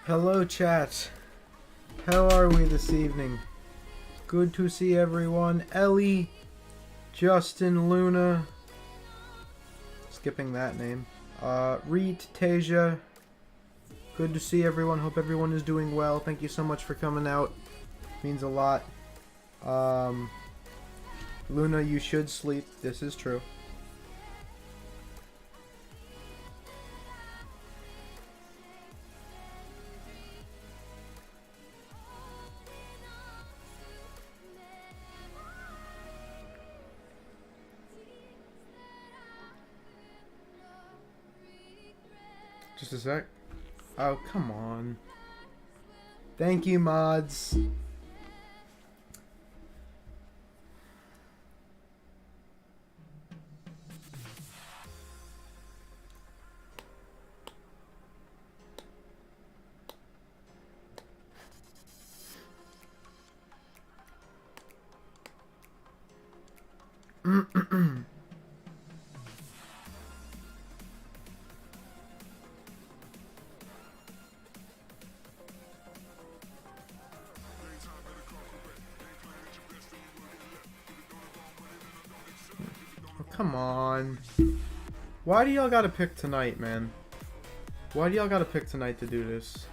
Hello, chat. How are we this evening? Good to see everyone. Ellie, Justin, Luna. Skipping that name. Reet, Tasia. Good to see everyone. Hope everyone is doing well. Thank you so much for coming out. Means a lot. Luna, you should sleep. This is true. Just a sec. Oh, come on. Thank you, mods. Come on. Why do y'all gotta pick tonight, man? Why do y'all gotta pick tonight to do this?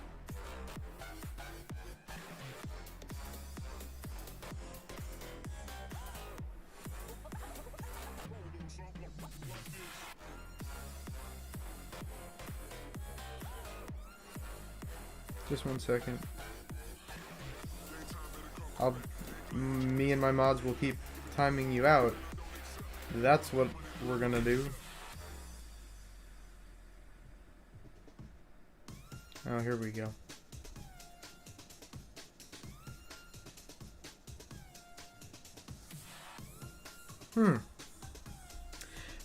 Just 1 second. Me and my mods will keep timing you out. That's what we're gonna do. Oh, here we go.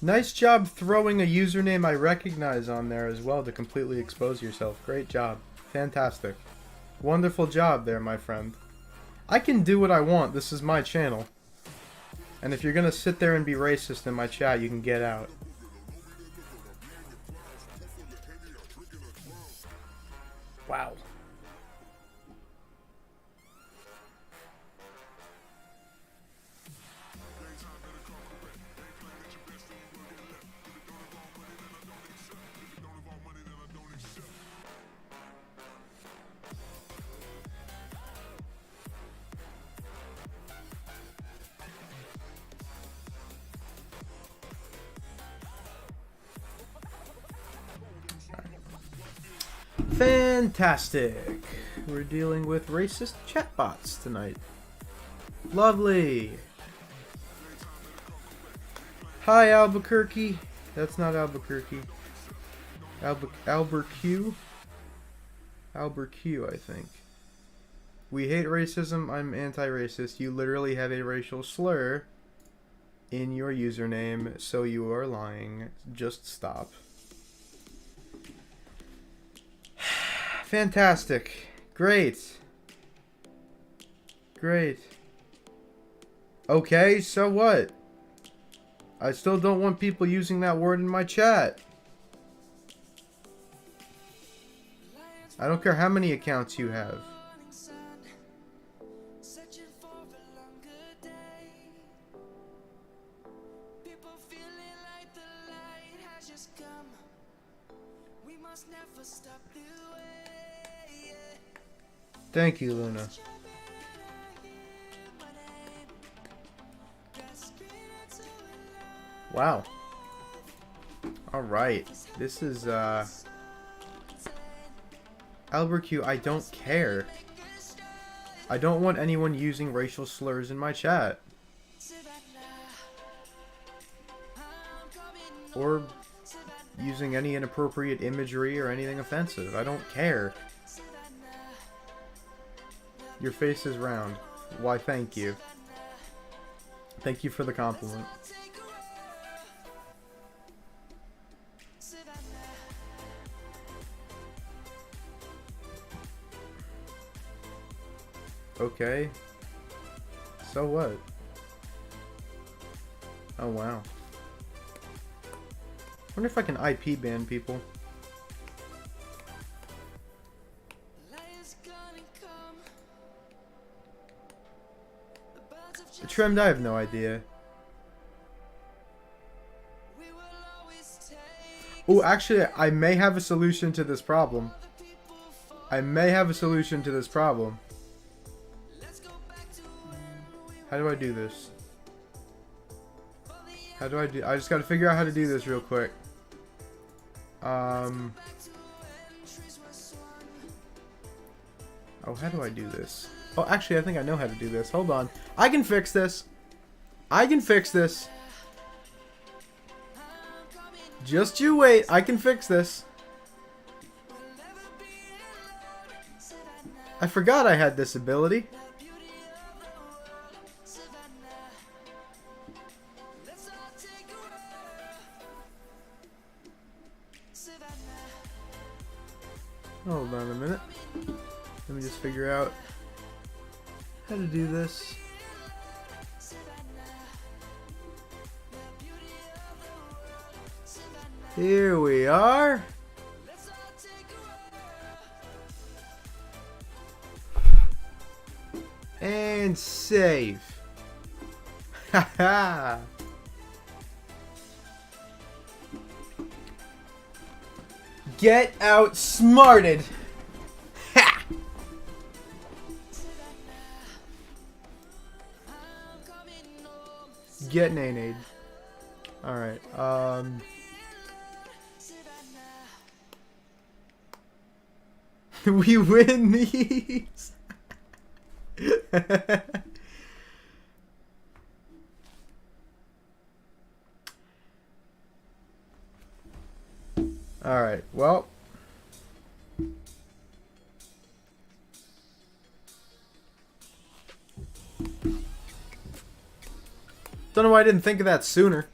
Nice job throwing a username I recognize on there as well to completely expose yourself. Great job. Fantastic. Wonderful job there, my friend. I can do what I want. This is my channel. And if you're gonna sit there and be racist in my chat, you can get out. Wow. Fantastic. We're dealing with racist chatbots tonight. Lovely. Hi, Albuquerque. That's not Albuquerque. Albuquerque, I think. We hate racism. I'm anti-racist. You literally have a racial slur in your username, so you are lying. Just stop. Fantastic. Great. Great. Okay, so what? I still don't want people using that word in my chat. I don't care how many accounts you have. Thank you, Luna. Wow. Alright. This is, Albuquerque, I don't care. I don't want anyone using racial slurs in my chat. Or using any inappropriate imagery or anything offensive. I don't care. Your face is round. Why, thank you. Thank you for the compliment. Okay. So what? Oh, wow. I wonder if I can IP ban people. Trimmed, I have no idea. Oh, actually, I may have a solution to this problem. How do I do this? I just gotta figure out how to do this real quick. Oh, how do I do this? Oh, actually, I think I know how to do this. Hold on. I can fix this. Just you wait. I can fix this. I forgot I had this ability. Hold on a minute. Let me just figure out how to do this. Here we are. And save. Haha. Get outsmarted. Ha! Get nanade. Alright, we win these. Alright, well. Don't know why I didn't think of that sooner.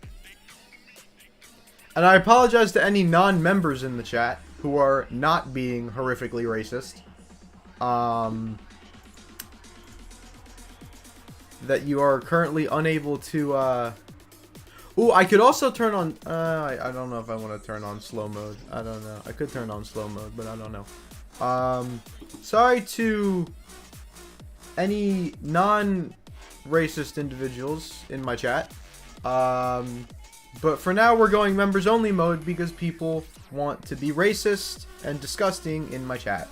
And I apologize to any non-members in the chat who are not being horrifically racist. That you are currently unable to, Ooh, I could also turn on, I don't know if I want to turn on slow mode. I don't know. I could turn on slow mode, but I don't know. Sorry to any non-racist individuals in my chat. But for now, we're going members only mode because people want to be racist and disgusting in my chat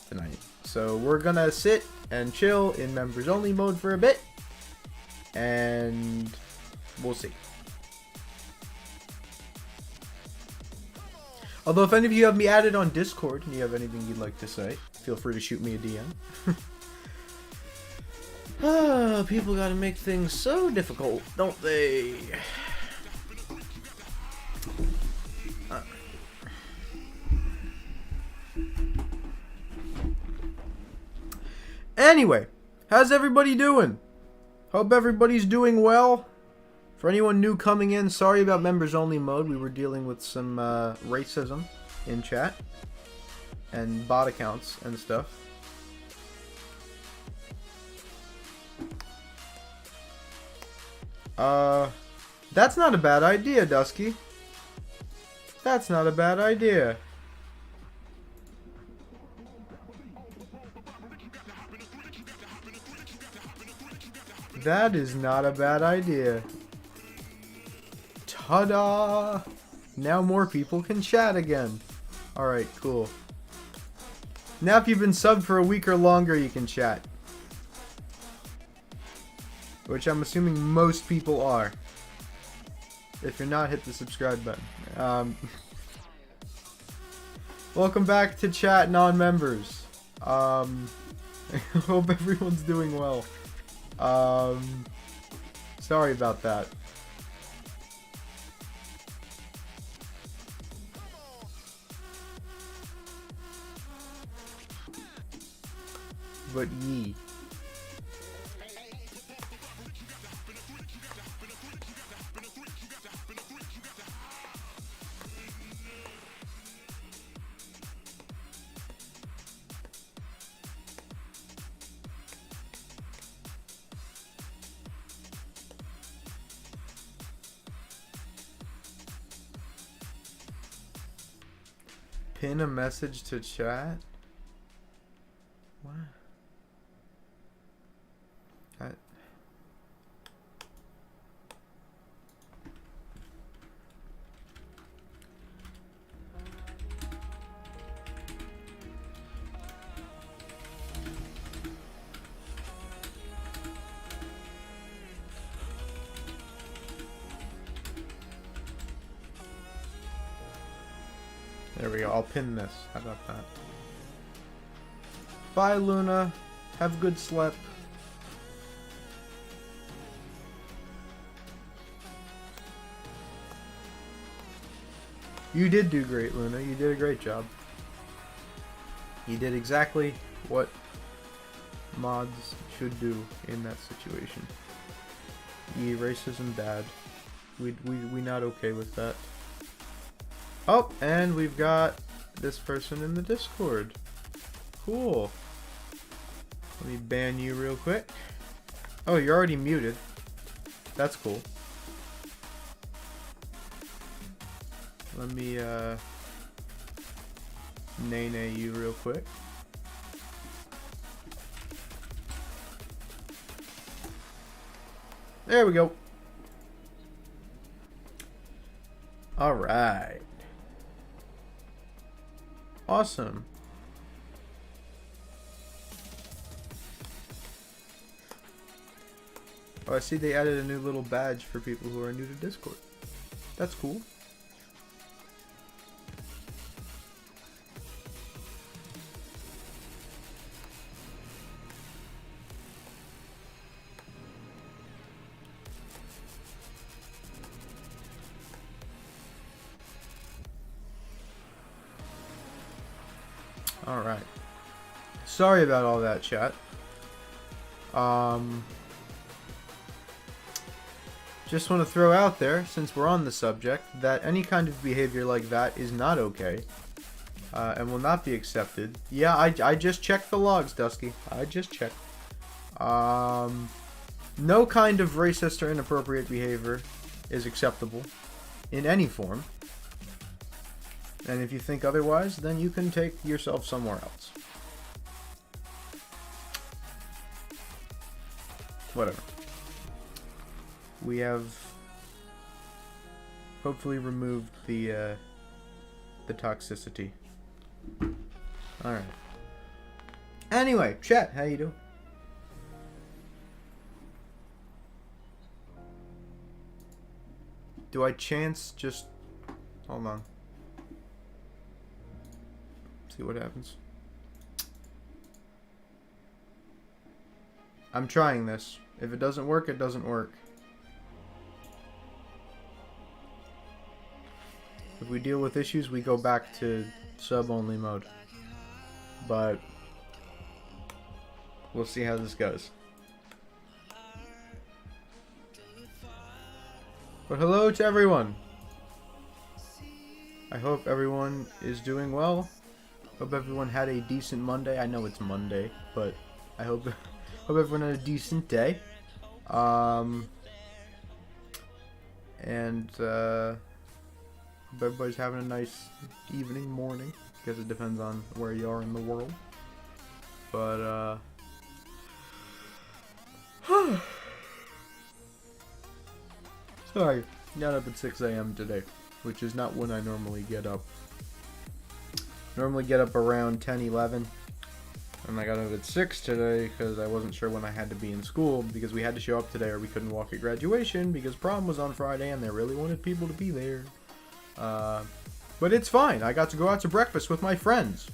tonight. So we're gonna sit and chill in members only mode for a bit, and we'll see. Although if any of you have me added on Discord and you have anything you'd like to say, feel free to shoot me a DM. People gotta make things so difficult, don't they? Anyway, how's everybody doing? Hope everybody's doing well. For anyone new coming in, sorry about members only mode. We were dealing with some racism in chat and bot accounts and stuff. That's not a bad idea, Dusky. That's not a bad idea. That is not a bad idea. Ta-da! Now more people can chat again. Alright, cool. Now if you've been subbed for a week or longer, you can chat. Which I'm assuming most people are. If you're not, hit the subscribe button. Welcome back to chat, non-members. I hope everyone's doing well. Sorry about that. But yee. Pin a message to chat? What? There we go. I'll pin this. How about that? Bye, Luna. Have a good sleep. You did do great, Luna. You did a great job. You did exactly what mods should do in that situation. Racism bad. We not okay with that. Oh, and we've got this person in the Discord. Cool. Let me ban you real quick. Oh, you're already muted. That's cool. Let me nay you real quick. There we go. Alright. Awesome. Oh, I see they added a new little badge for people who are new to Discord. That's cool. Alright. Sorry about all that, chat. Just want to throw out there, since we're on the subject, that any kind of behavior like that is not okay. And will not be accepted. Yeah, I just checked the logs, Dusky. I just checked. No kind of racist or inappropriate behavior is acceptable in any form. And if you think otherwise, then you can take yourself somewhere else. Whatever. We have hopefully removed the toxicity. Alright. Anyway, chat, how you doing? Do I chance just... Hold on. See what happens. I'm trying this. If it doesn't work, it doesn't work. If we deal with issues, we go back to sub-only mode. But we'll see how this goes. But hello to everyone. I hope everyone is doing well. Hope everyone had a decent Monday. I know it's Monday, but I hope everyone had a decent day. And hope everybody's having a nice evening, morning. Because it depends on where you are in the world. But sorry, got up at 6 a.m. today, which is not when I normally get up. Normally get up around 10, 11. And I got up at 6 today because I wasn't sure when I had to be in school, because we had to show up today or we couldn't walk at graduation because prom was on Friday and they really wanted people to be there. But it's fine. I got to go out to breakfast with my friends.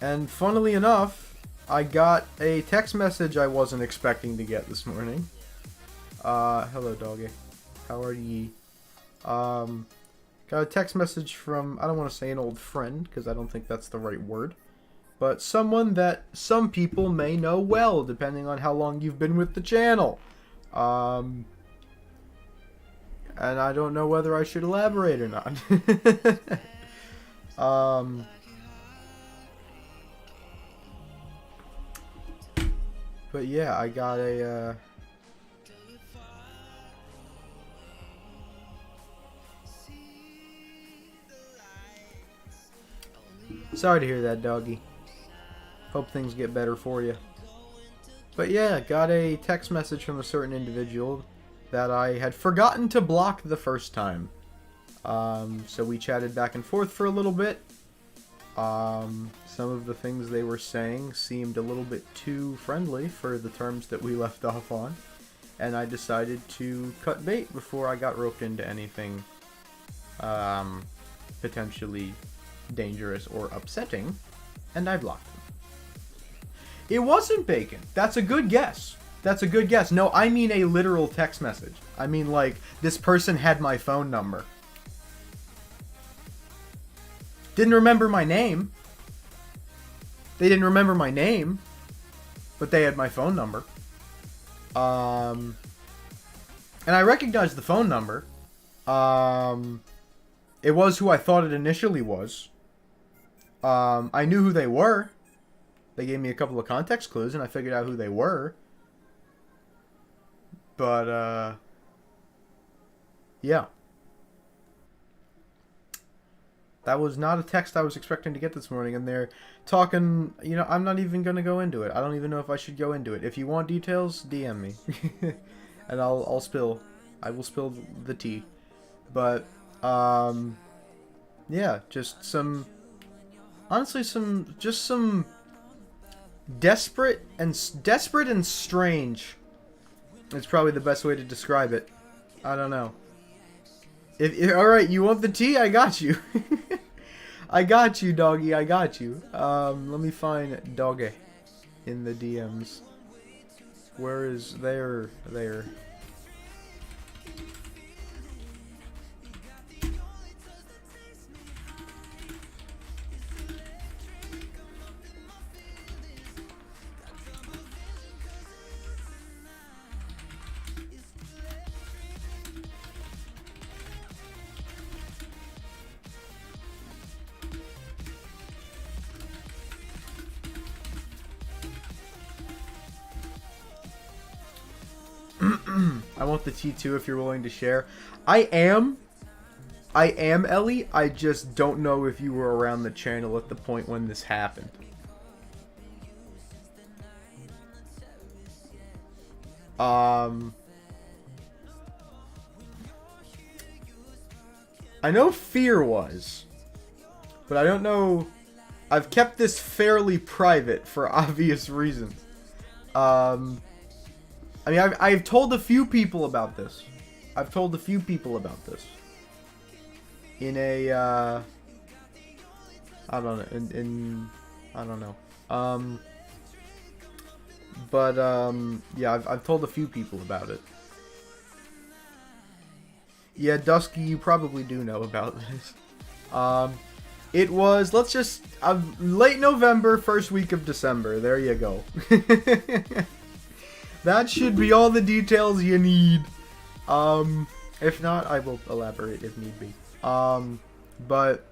And funnily enough, I got a text message I wasn't expecting to get this morning. Hello doggy. How are ye? Got a text message from, I don't want to say an old friend, because I don't think that's the right word, but someone that some people may know well, depending on how long you've been with the channel. And I don't know whether I should elaborate or not. But yeah, I got a, sorry to hear that, doggy. Hope things get better for you. But yeah, got a text message from a certain individual that I had forgotten to block the first time. So we chatted back and forth for a little bit. Some of the things they were saying seemed a little bit too friendly for the terms that we left off on. And I decided to cut bait before I got roped into anything potentially dangerous or upsetting, and I blocked them. It wasn't bacon. That's a good guess. That's a good guess. No, I mean a literal text message. I mean, like, this person had my phone number. Didn't remember my name. They didn't remember my name, but they had my phone number. And I recognized the phone number. It was who I thought it initially was. I knew who they were. They gave me a couple of context clues, and I figured out who they were. But, yeah. That was not a text I was expecting to get this morning, and they're talking, you know, I'm not even going to go into it. I don't even know if I should go into it. If you want details, DM me. And I will spill the tea. But, yeah, just some, honestly, some desperate and strange. It's probably the best way to describe it. I don't know. Alright, you want the tea? I got you. I got you, doggy. I got you. Let me find doggy in the DMs. Where is there? I want the tea too if you're willing to share. I am Ellie. I just don't know if you were around the channel at the point when this happened. I know Fear was, but I don't know. I've kept this fairly private for obvious reasons. I mean, I've told a few people about this. In a, I don't know, I don't know. Yeah, I've told a few people about it. Yeah, Dusky, you probably do know about this. It was, let's just, late November, first week of December. There you go. That should be all the details you need. If not, I will elaborate if need be. But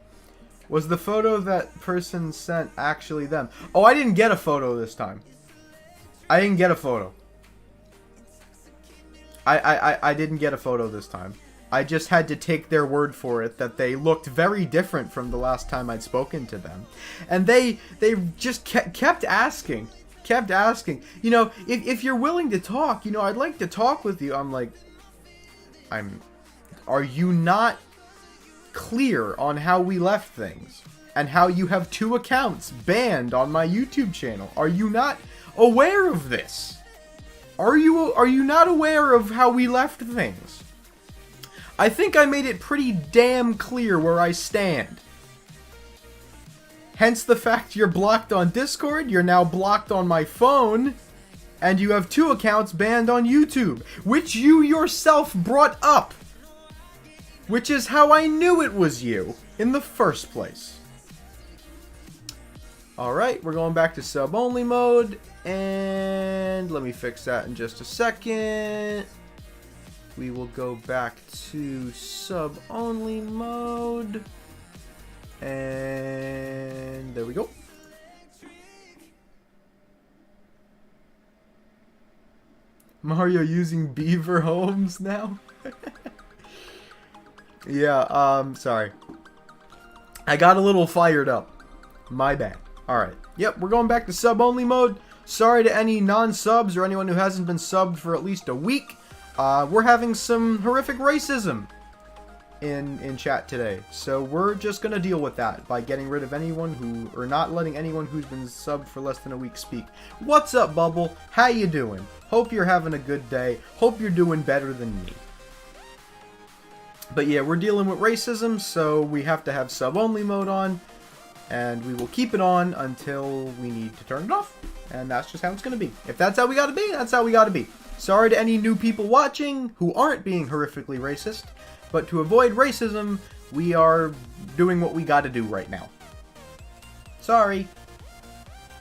was the photo that person sent actually them? Oh, I didn't get a photo this time. I didn't get a photo. I didn't get a photo this time. I just had to take their word for it that they looked very different from the last time I'd spoken to them. And they just kept asking. You know, if you're willing to talk, you know, I'd like to talk with you. I'm like, are you not clear on how we left things? And how you have 2 accounts banned on my YouTube channel? Are you not aware of this? Are you not aware of how we left things? I think I made it pretty damn clear where I stand. Hence the fact you're blocked on Discord, you're now blocked on my phone, and you have 2 accounts banned on YouTube, which you yourself brought up. Which is how I knew it was you in the first place. Alright, we're going back to sub-only mode, and let me fix that in just a second. We will go back to sub-only mode. And there we go. Mario using beaver homes now? Yeah, sorry. I got a little fired up. My bad. Alright. Yep, we're going back to sub-only mode. Sorry to any non-subs or anyone who hasn't been subbed for at least a week. We're having some horrific racism in chat today, so we're just gonna deal with that by getting rid of anyone who, or not letting anyone who's been subbed for less than a week speak. What's up, Bubble? How you doing? Hope you're having a good day. Hope you're doing better than me. But yeah, we're dealing with racism, so we have to have sub-only mode on. And we will keep it on until we need to turn it off. And that's just how it's going to be. If that's how we got to be, that's how we got to be. Sorry to any new people watching who aren't being horrifically racist. But to avoid racism, we are doing what we got to do right now. Sorry.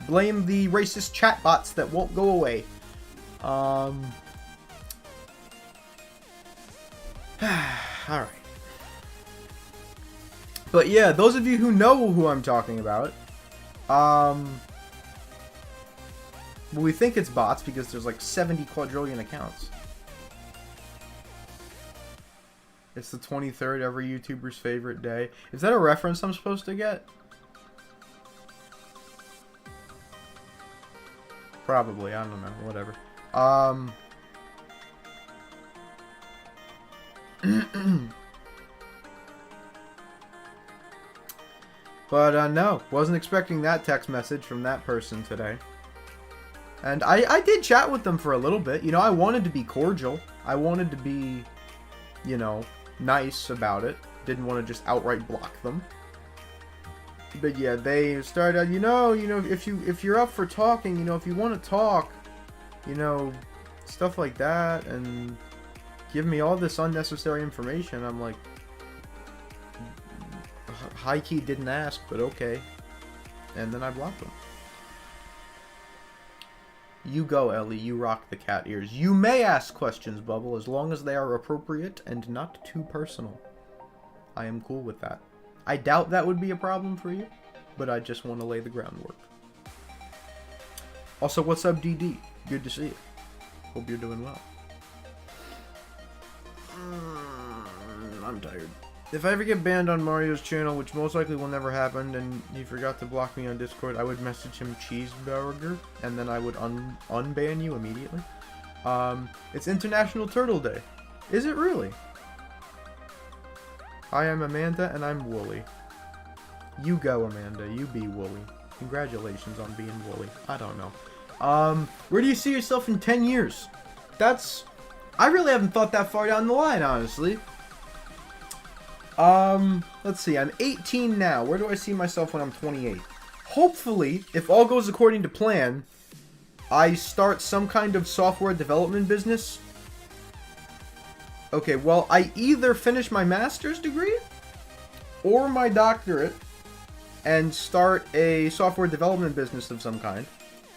Blame the racist chatbots that won't go away. Alright. But yeah, those of you who know who I'm talking about, well, we think it's bots because there's like 70 quadrillion accounts. It's the 23rd, every YouTuber's favorite day. Is that a reference I'm supposed to get? Probably, I don't know, whatever. But no, wasn't expecting that text message from that person today. And I did chat with them for a little bit. You know, I wanted to be cordial. I wanted to be, you know, nice about it. Didn't want to just outright block them. But yeah, they started, you know, if you're up for talking, you know, if you want to talk, you know, stuff like that, and give me all this unnecessary information. I'm like, high key didn't ask, but okay. And then I blocked them. You go, Ellie. You rock the cat ears. You may ask questions, Bubble, as long as they are appropriate and not too personal. I am cool with that. I doubt that would be a problem for you, but I just want to lay the groundwork. Also, what's up, DD? Good to see you. Hope you're doing well. I'm tired. If I ever get banned on Mario's channel, which most likely will never happen, and he forgot to block me on Discord, I would message him cheeseburger, and then I would unban you immediately. It's International Turtle Day. Is it really? I am Amanda, and I'm woolly. You go, Amanda. You be woolly. Congratulations on being woolly. I don't know. Where do you see yourself in 10 years? I really haven't thought that far down the line, honestly. Let's see. I'm 18 now. Where do I see myself when I'm 28? Hopefully, if all goes according to plan, I start some kind of software development business. Okay, well, I either finish my master's degree or my doctorate and start a software development business of some kind.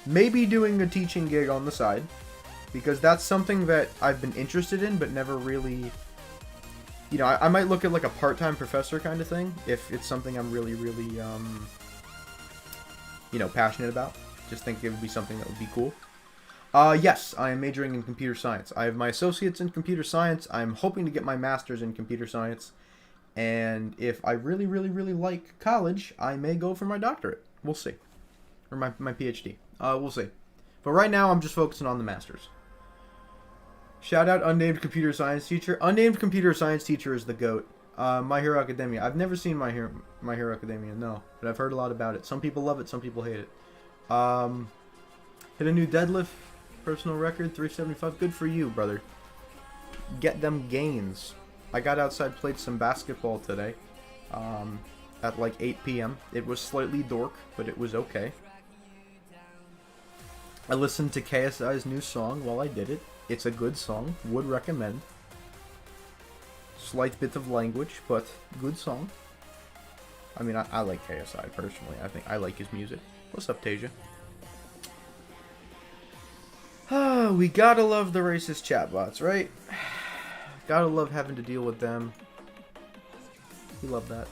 Maybe doing a teaching gig on the side, because that's something that I've been interested in but never really... You know, I might look at like a part-time professor kind of thing if it's something I'm really, really, you know, passionate about. Just think it would be something that would be cool. Yes, I am majoring in computer science. I have my associates in computer science. I'm hoping to get my master's in computer science. And if I really, really, really like college, I may go for my doctorate. We'll see. Or my PhD. We'll see. But right now, I'm just focusing on the master's. Shout out unnamed computer science teacher. Unnamed computer science teacher is the GOAT. My Hero Academia. I've never seen My Hero Academia, no. But I've heard a lot about it. Some people love it, some people hate it. Hit a new deadlift. Personal record, 375. Good for you, brother. Get them gains. I got outside, played some basketball today. At like 8 p.m. It was slightly dork, but it was okay. I listened to KSI's new song while I did it. It's a good song. Would recommend. Slight bit of language, but good song. I mean, I like KSI personally. I think I like his music. What's up, Tasia? We gotta love the racist chatbots, right? Gotta love having to deal with them. We love that.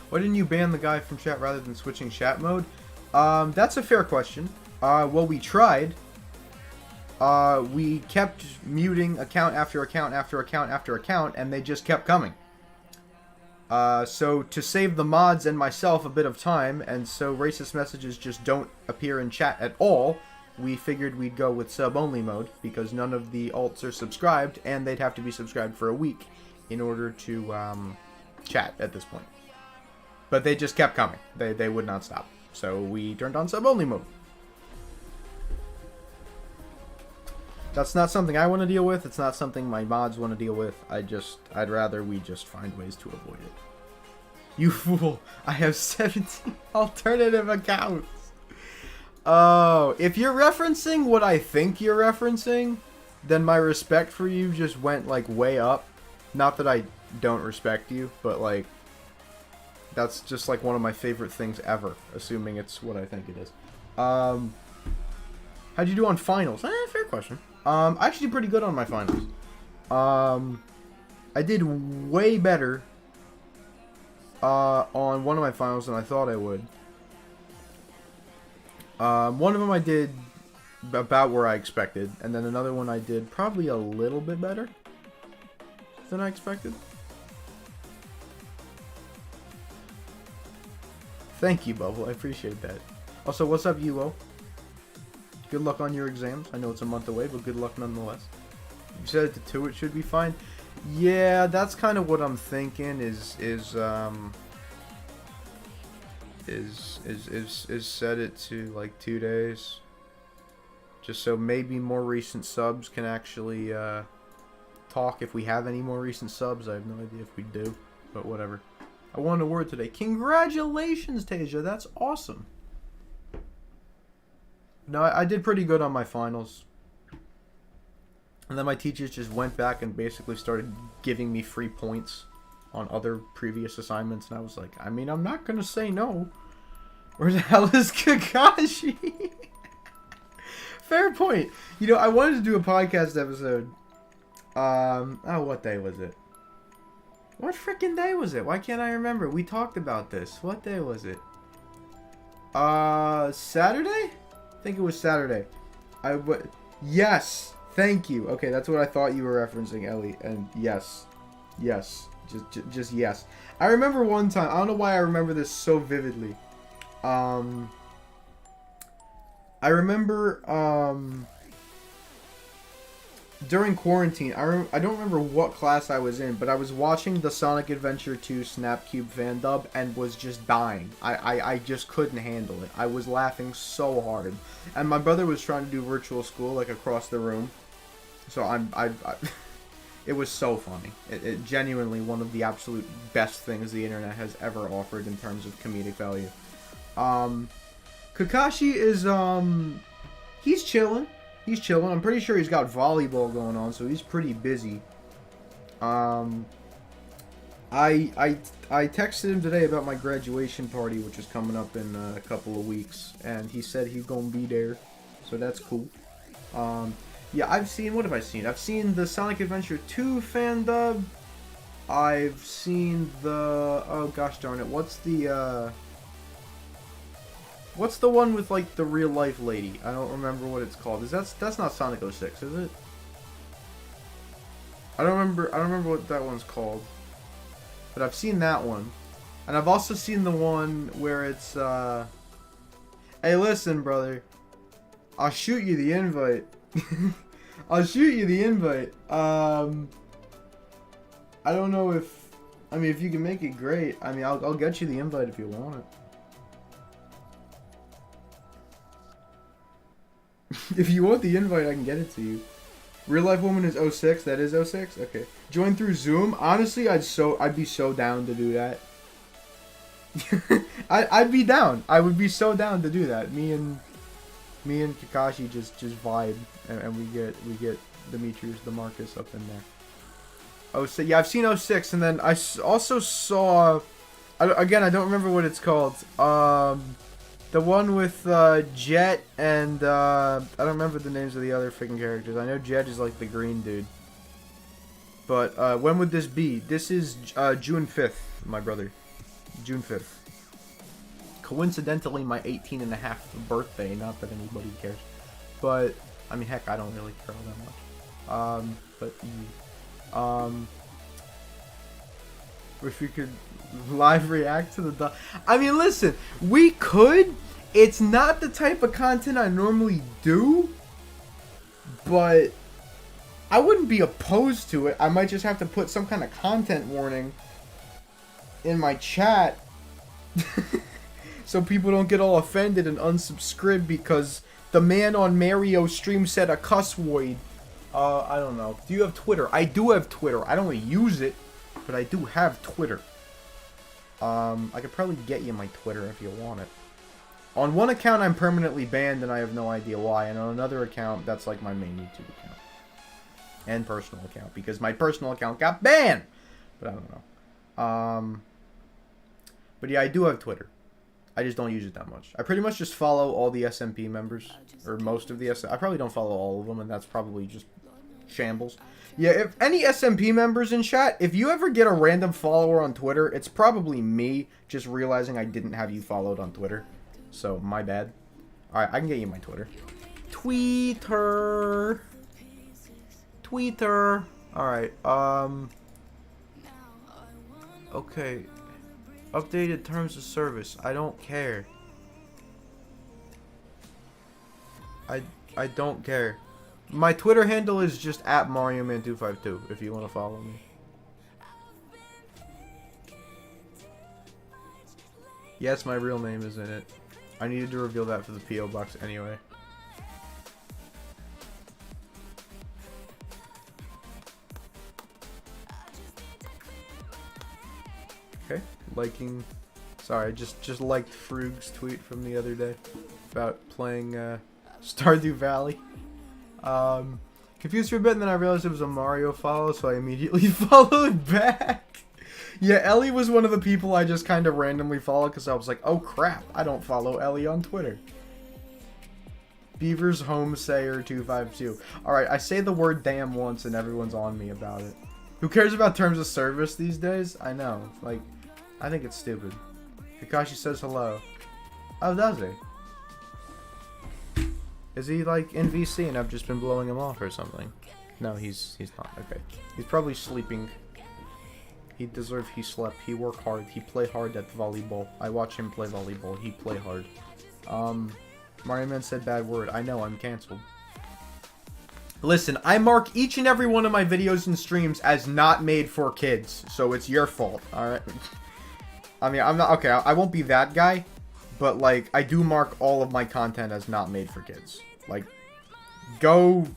Why didn't you ban the guy from chat rather than switching chat mode? That's a fair question. Well, we tried. We kept muting account after account after account after account, and they just kept coming. So to save the mods and myself a bit of time, and so racist messages just don't appear in chat at all, we figured we'd go with sub-only mode, because none of the alts are subscribed, and they'd have to be subscribed for a week in order to chat at this point. But they just kept coming. They would not stop. So we turned on sub-only mode. That's not something I want to deal with. It's not something my mods want to deal with. I'd rather we just find ways to avoid it. You fool. I have 17 alternative accounts. Oh, if you're referencing what I think you're referencing, then my respect for you just went, like, way up. Not that I don't respect you, but, like, that's just, like, one of my favorite things ever, assuming it's what I think it is. How'd you do on finals? Fair question. I actually did pretty good on my finals. I did way better on one of my finals than I thought I would. One of them I did about where I expected, and then another one I did probably a little bit better than I expected. Thank you, Bubble. I appreciate that. Also, what's up, Yuo? Good luck on your exams. I know it's a month away, but good luck nonetheless. You said it to 2, it should be fine. Yeah, that's kind of what I'm thinking. Is set it to like 2 days, just so maybe more recent subs can actually talk. If we have any more recent subs, I have no idea if we do, but whatever. I won an award today. Congratulations, Tasia. That's awesome. No, I did pretty good on my finals. And then my teachers just went back and basically started giving me free points on other previous assignments. And I was like, I mean, I'm not going to say no. Where the hell is Kakashi? Fair point. You know, I wanted to do a podcast episode. Oh, what day was it? What freaking day was it? Why can't I remember? We talked about this. What day was it? Saturday? I think it was Saturday. Yes. Thank you. Okay, that's what I thought you were referencing, Ellie. And yes. Yes. Just yes. I remember one time. I don't know why I remember this so vividly. I remember, during quarantine, I don't remember what class I was in, but I was watching the Sonic Adventure 2 Snapcube fan dub and was just dying. I just couldn't handle it. I was laughing so hard. And my brother was trying to do virtual school, like, across the room. So it was so funny. It genuinely one of the absolute best things the internet has ever offered in terms of comedic value. Kakashi is, he's chilling. He's chilling. I'm pretty sure he's got volleyball going on, so he's pretty busy. I texted him today about my graduation party, which is coming up in a couple of weeks, and he said he's gonna be there, so that's cool. Yeah, I've seen, what have I seen? I've seen the Sonic Adventure 2 fan dub. I've seen the, oh gosh darn it, what's the one with, like, the real life lady? I don't remember what it's called. That's not Sonic 06, is it? I don't remember what that one's called. But I've seen that one. And I've also seen the one where it's, hey, listen, brother. I'll shoot you the invite. I'll shoot you the invite. I don't know if... I mean, if you can make it, great. I mean, I'll get you the invite if you want it. If you want the invite, I can get it to you. Real Life Woman is 06. That is 06? Okay. Join through Zoom? Honestly, I'd be so down to do that. I'd be down. I would be so down to do that. Me and Kakashi just vibe, and we get Demetrius DeMarcus up in there. Oh, so yeah, I've seen 06, and then I also saw, again, I don't remember what it's called. The one with Jet and I don't remember the names of the other freaking characters. I know Jet is like the green dude. But when would this be? This is June 5th, my brother. June 5th. Coincidentally, my 18.5th birthday. Not that anybody cares. But, I mean, heck, I don't really care all that much. Wish we could live react to the... I mean, listen, we could. It's not the type of content I normally do. But I wouldn't be opposed to it. I might just have to put some kind of content warning in my chat So people don't get all offended and unsubscribe because the man on Mario's stream said a cuss word. I don't know. Do you have Twitter? I do have Twitter. I don't use it, but I do have Twitter. I could probably get you my Twitter if you want it. On one account, I'm permanently banned, and I have no idea why. And on another account, that's like my main YouTube account. And personal account, because my personal account got banned! But I don't know. But yeah, I do have Twitter. I just don't use it that much. I pretty much just follow all the SMP members. Or most of the SMP. I probably don't follow all of them, and that's probably just shambles. Yeah, if any SMP members in chat, if you ever get a random follower on Twitter, it's probably me just realizing I didn't have you followed on Twitter. So, my bad. Alright, I can get you my Twitter. Twitter. Alright, okay. Updated terms of service. I don't care. I don't care. My Twitter handle is just @MarioMan252 if you want to follow me. Yes, my real name is in it. I needed to reveal that for the P.O. box anyway. Okay, liking. Sorry, I just liked Frug's tweet from the other day about playing Stardew Valley. Confused for a bit, and then I realized it was a Mario follow, so I immediately followed back. Yeah, Ellie was one of the people I just kind of randomly followed because I was like, oh crap, I don't follow Ellie on Twitter. Beaver's Homesayer 252. Alright, I say the word damn once and everyone's on me about it. Who cares about terms of service these days? I know. Like, I think it's stupid. Kakashi says hello. Oh, does he? Is he like in VC and I've just been blowing him off or something? No, he's not. Okay. He's probably sleeping. He deserved he slept. He worked hard. He played hard at volleyball. I watch him play volleyball. He play hard. Mario Man said bad word. I know, I'm canceled. Listen, I mark each and every one of my videos and streams as not made for kids. So it's your fault, alright? I mean, I'm not... Okay, I won't be that guy. But, like, I do mark all of my content as not made for kids. Like, go...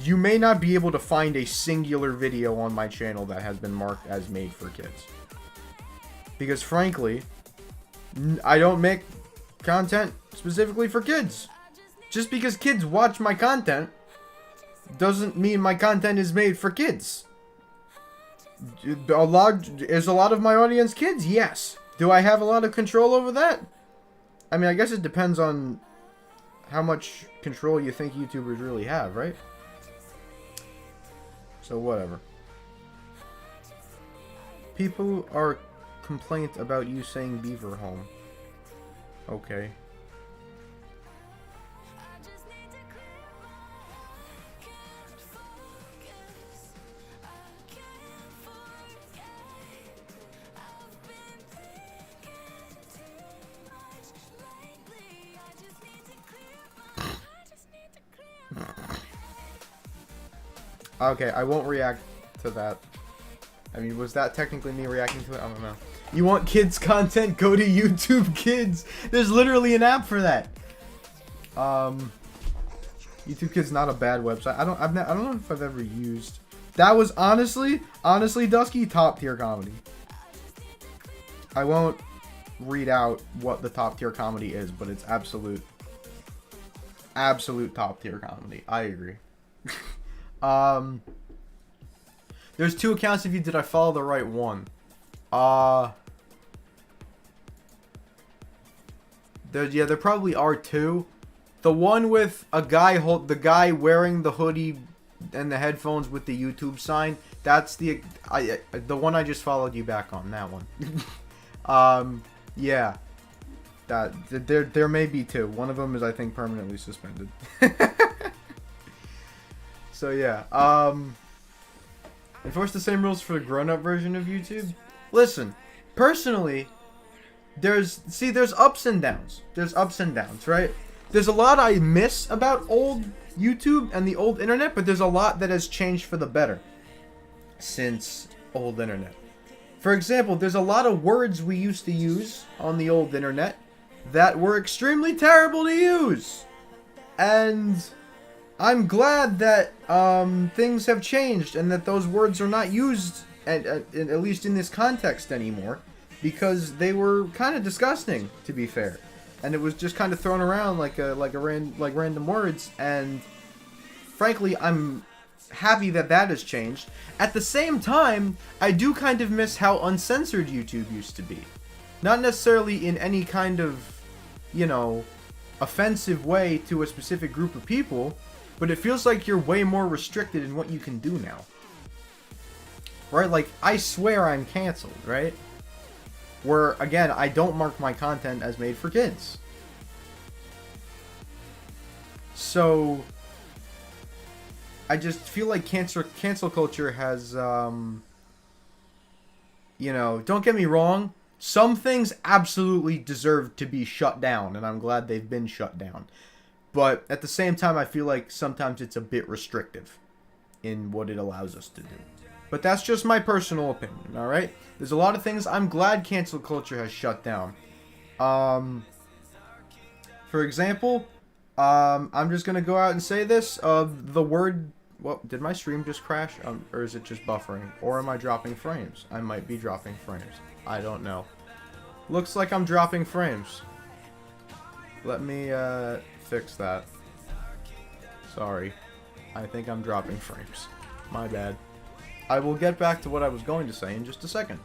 You may not be able to find a singular video on my channel that has been marked as made for kids. Because, frankly, I don't make content specifically for kids. Just because kids watch my content doesn't mean my content is made for kids. Is a lot of my audience kids? Yes. Do I have a lot of control over that? I mean, I guess it depends on how much control you think YouTubers really have, right? So, whatever. People are complaint about you saying beaver home. Okay. Okay, I won't react to that. I mean, was that technically me reacting to it? I don't know. You want kids content? Go to YouTube Kids. There's literally an app for that. YouTube Kids not a bad website. I don't know if I've ever used. That was honestly, Dusky, top tier comedy. I won't read out what the top tier comedy is, but it's absolute top tier comedy. I agree. There's two accounts of you. Did I follow the right one? There probably are two. The one with a guy the guy wearing the hoodie and the headphones with the YouTube sign. That's the one I just followed you back on. That one. Yeah. There may be two. One of them is, I think, permanently suspended. So yeah, enforce the same rules for the grown-up version of YouTube. Listen, personally, there's ups and downs. There's ups and downs, right? There's a lot I miss about old YouTube and the old internet, but there's a lot that has changed for the better since old internet. For example, there's a lot of words we used to use on the old internet that were extremely terrible to use. And I'm glad that things have changed and that those words are not used, at least in this context, anymore. Because they were kind of disgusting, to be fair. And it was just kind of thrown around like random words. And frankly, I'm happy that that has changed. At the same time, I do kind of miss how uncensored YouTube used to be. Not necessarily in any kind of, you know, offensive way to a specific group of people, but it feels like you're way more restricted in what you can do now. Right? Like, I swear I'm canceled, right? Where, again, I don't mark my content as made for kids. So I just feel like cancel culture has, you know, don't get me wrong, some things absolutely deserve to be shut down, and I'm glad they've been shut down. But at the same time, I feel like sometimes it's a bit restrictive in what it allows us to do. But that's just my personal opinion, alright? There's a lot of things I'm glad cancel culture has shut down. For example, I'm just going to go out and say this. The word... Well, did my stream just crash? Or is it just buffering? Or am I dropping frames? I might be dropping frames. I don't know. Looks like I'm dropping frames. Let me fix that. Sorry. I think I'm dropping frames. My bad. I will get back to what I was going to say in just a second.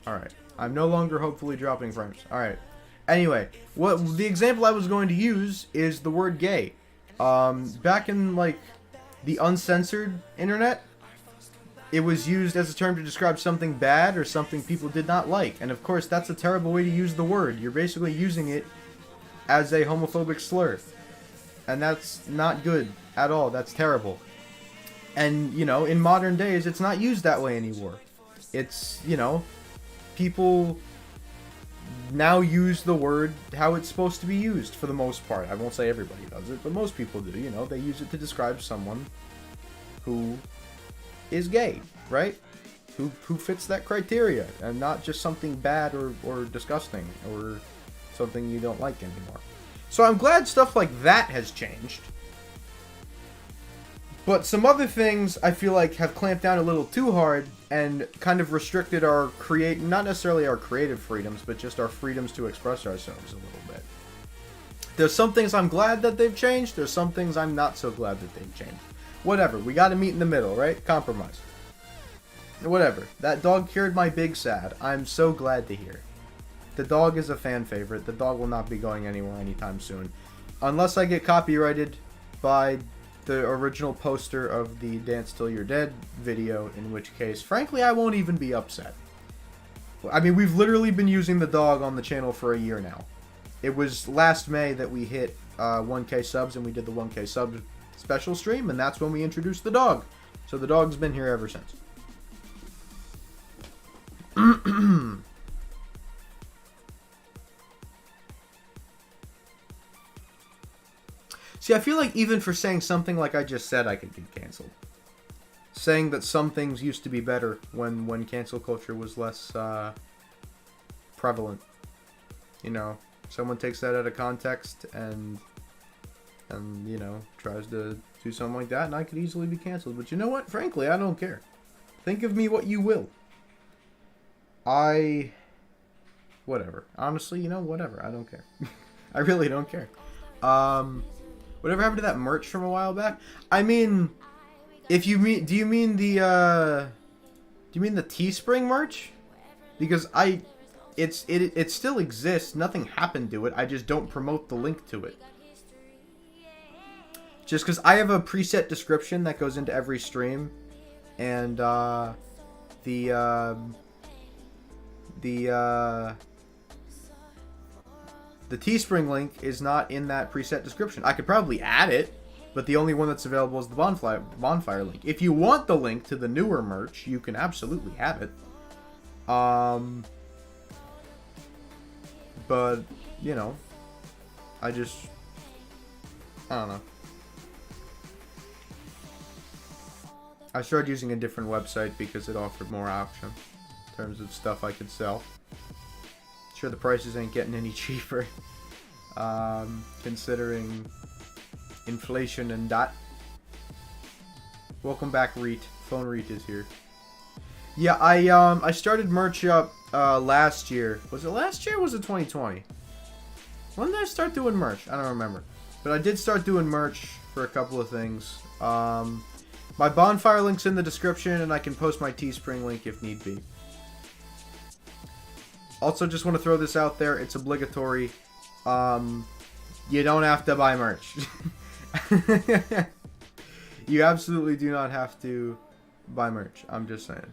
Alright. I'm no longer hopefully dropping frames. Alright. Anyway, the example I was going to use is the word gay. Back in, like, the uncensored internet, it was used as a term to describe something bad or something people did not like. And of course, that's a terrible way to use the word. You're basically using it as a homophobic slur. And that's not good at all. That's terrible. And, you know, in modern days, it's not used that way anymore. It's, you know, people now use the word how it's supposed to be used for the most part. I won't say everybody does it, but most people do. You know, they use it to describe someone who is gay, right? Who fits that criteria, and not just something bad or disgusting or something you don't like anymore. So I'm glad stuff like that has changed. But some other things I feel like have clamped down a little too hard and kind of restricted our not necessarily our creative freedoms, but just our freedoms to express ourselves a little bit. There's some things I'm glad that they've changed. There's some things I'm not so glad that they've changed. Whatever. We got to meet in the middle, right? Compromise. Whatever. That dog cured my big sad. I'm so glad to hear. The dog is a fan favorite. The dog will not be going anywhere anytime soon. Unless I get copyrighted by the original poster of the Dance Till You're Dead video, in which case, frankly, I won't even be upset. I mean, we've literally been using the dog on the channel for a year now. It was last May that we hit 1K subs, and we did the 1K sub special stream, and that's when we introduced the dog. So the dog's been here ever since. See, I feel like even for saying something like I just said, I could get canceled. Saying that some things used to be better when cancel culture was less prevalent. You know, someone takes that out of context and you know, tries to do something like that, and I could easily be canceled. But you know what? Frankly, I don't care. Think of me what you will. Whatever. Honestly, you know, whatever. I don't care. I really don't care. Whatever happened to that merch from a while back? I mean, if you mean, do you mean the Teespring merch? Because it still exists. Nothing happened to it. I just don't promote the link to it. Just because I have a preset description that goes into every stream, and the Teespring link is not in that preset description. I could probably add it, but the only one that's available is the bonfire link. If you want the link to the newer merch, you can absolutely have it. But, you know, I don't know. I started using a different website because it offered more options. in terms of stuff I could sell. Sure, the prices ain't getting any cheaper, considering inflation and that. Welcome back, Reet. Phone Reet is here. Yeah, I started merch up last year. Was it last year or was it 2020? When did I start doing merch? I don't remember. But I did start doing merch for a couple of things. My bonfire link's in the description, and I can post my Teespring link if need be. Also, just want to throw this out there. It's obligatory. You don't have to buy merch. You absolutely do not have to buy merch. I'm just saying.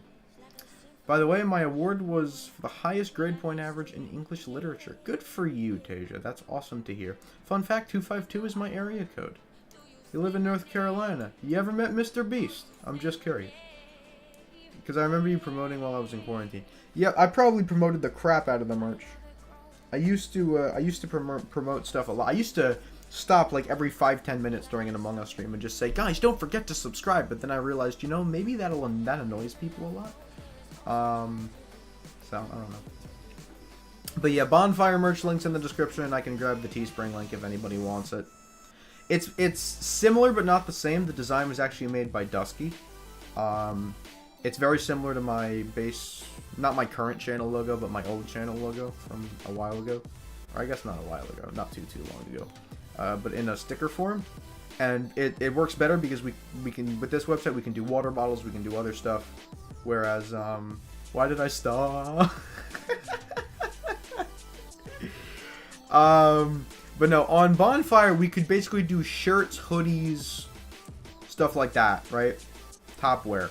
By the way, my award was for the highest grade point average in English literature. Good for you, Tasia. That's awesome to hear. Fun fact, 252 is my area code. You live in North Carolina. You ever met Mr. Beast? I'm just curious. Because I remember you promoting while I was in quarantine. Yeah, I probably promoted the crap out of the merch. I used to promote stuff a lot. I used to stop like every 5-10 minutes during an Among Us stream and just say, guys, don't forget to subscribe. But then I realized, you know, maybe that annoys people a lot. So I don't know. But yeah, bonfire merch links in the description, and I can grab the Teespring link if anybody wants it. It's similar but not the same. The design was actually made by Dusky. It's very similar to my base, not my current channel logo, but my old channel logo from a while ago. Or I guess not a while ago, not too long ago. But in a sticker form. And it works better because we can, with this website, we can do water bottles, we can do other stuff. Whereas, why did I stop? But no, on Bonfire, we could basically do shirts, hoodies, stuff like that, right? Topwear.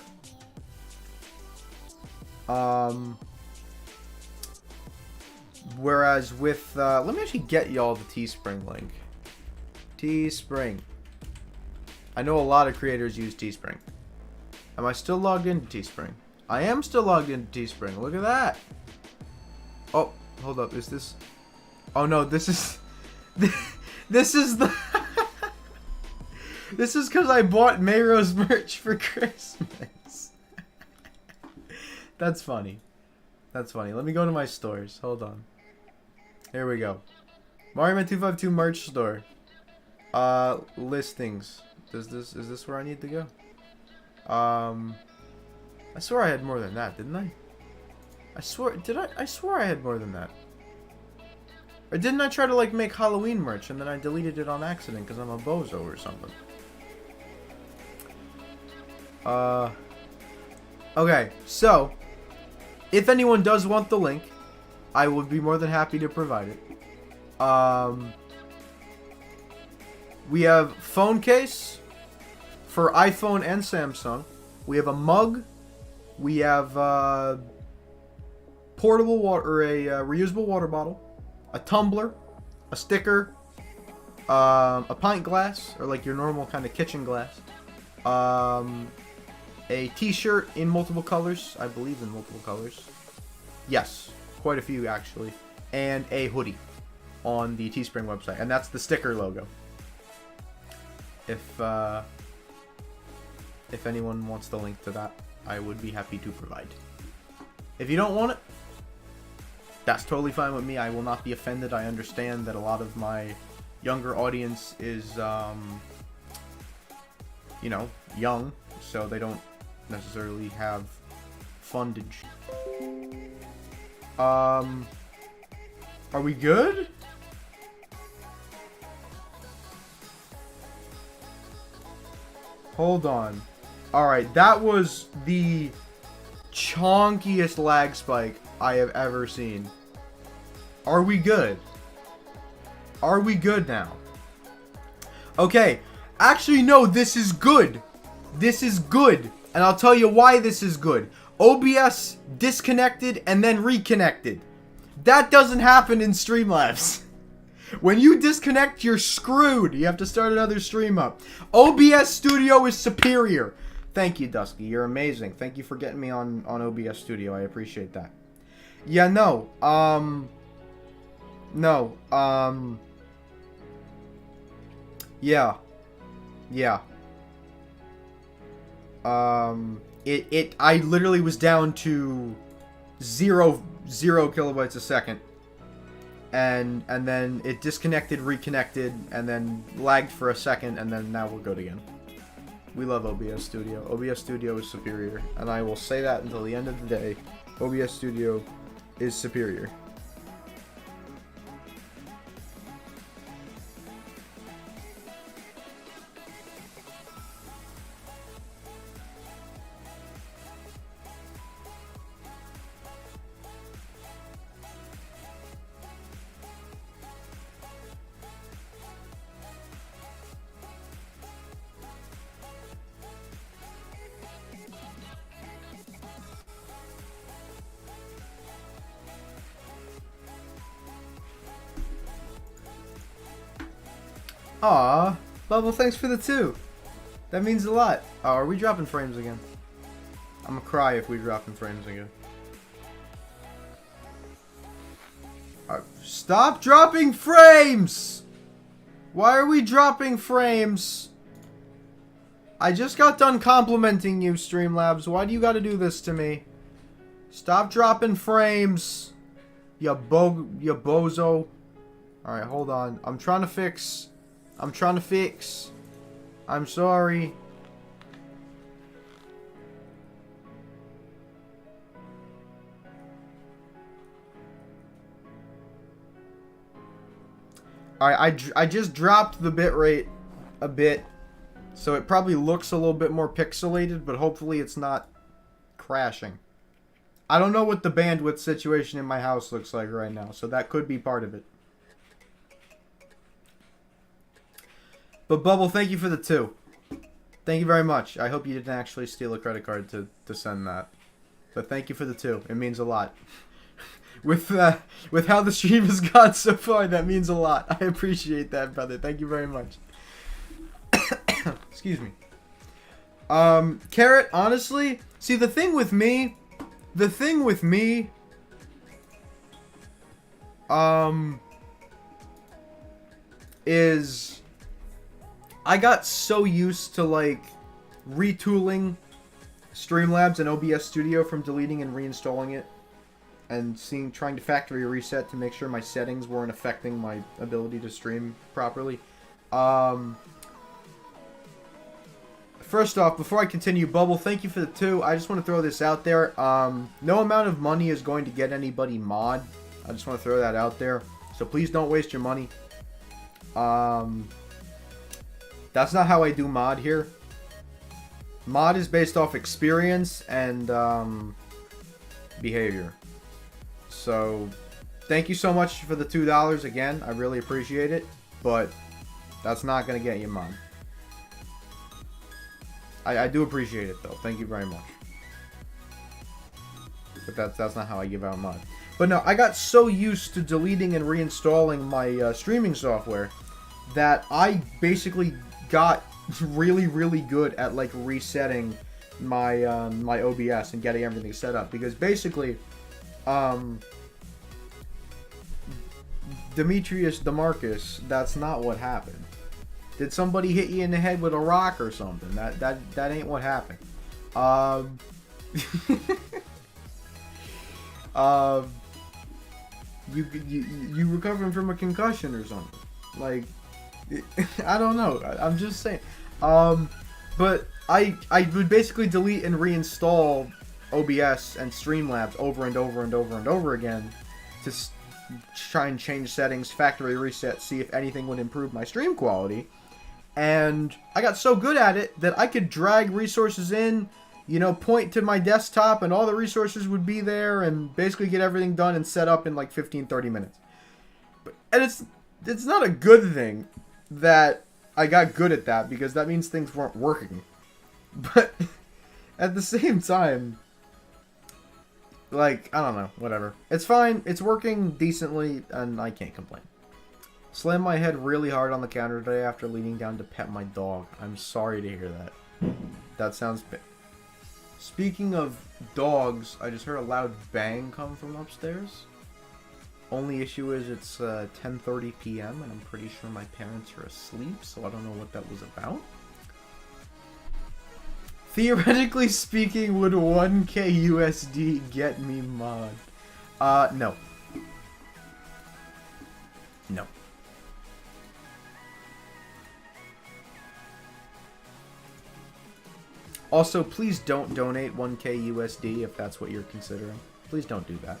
Whereas with, let me actually get y'all the Teespring link. Teespring. I know a lot of creators use Teespring. Am I still logged into Teespring? I am still logged into Teespring. Look at that. Oh, hold up. Is this... Oh, no. This is... This is the... This is because I bought Mayro's merch for Christmas. That's funny. That's funny. Let me go to my stores. Hold on. Here we go. Mario Man 252 merch store. Listings. Is this where I need to go? I swore I had more than that, didn't I? I swore I had more than that. Or didn't I try to, like, make Halloween merch and then I deleted it on accident because I'm a bozo or something? Okay, so, if anyone does want the link, I would be more than happy to provide it. We have phone case for iPhone and Samsung. We have a mug. We have portable water, or a reusable water bottle, a tumbler, a sticker, a pint glass, or like your normal kind of kitchen glass, a t-shirt in multiple colors, I believe in multiple colors. Yes, quite a few actually, and a hoodie on the Teespring website, and that's the sticker logo. If anyone wants the link to that, I would be happy to provide. If you don't want it, that's totally fine with me. I will not be offended. I understand that a lot of my younger audience is, you know, young, so they don't necessarily have fundage. Are we good? Hold on. Alright, that was the chonkiest lag spike I have ever seen. Are we good? Are we good now? Okay. Actually, no, this is good. This is good. And I'll tell you why this is good. OBS disconnected and then reconnected. That doesn't happen in Streamlabs. When you disconnect, you're screwed. You have to start another stream up. OBS Studio is superior. Thank you, Dusky. You're amazing. Thank you for getting me on OBS Studio. I appreciate that. Yeah, no. No. Yeah. Yeah. I literally was down to zero kilobytes a second. And then it disconnected, reconnected, and then lagged for a second, and then now we're good again. We love OBS Studio. OBS Studio is superior, and I will say that until the end of the day. OBS Studio is superior. Aw, Bubble, thanks for the 2. That means a lot. Oh, are we dropping frames again? I'm gonna cry if we drop in frames again. Stop dropping frames! Why are we dropping frames? I just got done complimenting you, Streamlabs. Why do you gotta do this to me? Stop dropping frames. You bozo. Alright, hold on. I'm trying to fix. I'm sorry. Alright, I just dropped the bitrate a bit. So it probably looks a little bit more pixelated, but hopefully it's not crashing. I don't know what the bandwidth situation in my house looks like right now, so that could be part of it. But Bubble, thank you for the 2. Thank you very much. I hope you didn't actually steal a credit card to send that. But thank you for the 2. It means a lot. With how the stream has gone so far, that means a lot. I appreciate that, brother. Thank you very much. Excuse me. Carrot, honestly, see the thing with me is I got so used to like retooling Streamlabs and OBS Studio from deleting and reinstalling it and trying to factory reset to make sure my settings weren't affecting my ability to stream properly. First off, before I continue, Bubble, thank you for the 2. I just want to throw this out there. No amount of money is going to get anybody mod. I just want to throw that out there. So please don't waste your money. That's not how I do mod here. Mod is based off experience and behavior. So thank you so much for the $2 again. I really appreciate it. But that's not going to get you mod. I do appreciate it though. Thank you very much. But that's not how I give out mod. But no, I got so used to deleting and reinstalling my streaming software that I basically got really good at like resetting my my OBS and getting everything set up, because basically Demetrius DeMarcus, that's not what happened. Did somebody hit you in the head with a rock or something? That ain't what happened. You recovering from a concussion or something? Like, I don't know. I'm just saying. But I would basically delete and reinstall OBS and Streamlabs over and over again to try and change settings, factory reset, see if anything would improve my stream quality. And I got so good at it that I could drag resources in, you know, point to my desktop, and all the resources would be there, and basically get everything done and set up in like 15-30 minutes. And it's not a good thing that I got good at that, because that means things weren't working. But at the same time, like, I don't know, whatever. It's fine, it's working decently, and I can't complain. Slammed my head really hard on the counter today after leaning down to pet my dog. I'm sorry to hear that. That sounds bad. Speaking of dogs, I just heard a loud bang come from upstairs. Only issue is it's 10:30 p.m. and I'm pretty sure my parents are asleep, so I don't know what that was about. Theoretically speaking, would 1k USD get me mod? No. No. Also, please don't donate 1k USD if that's what you're considering. Please don't do that.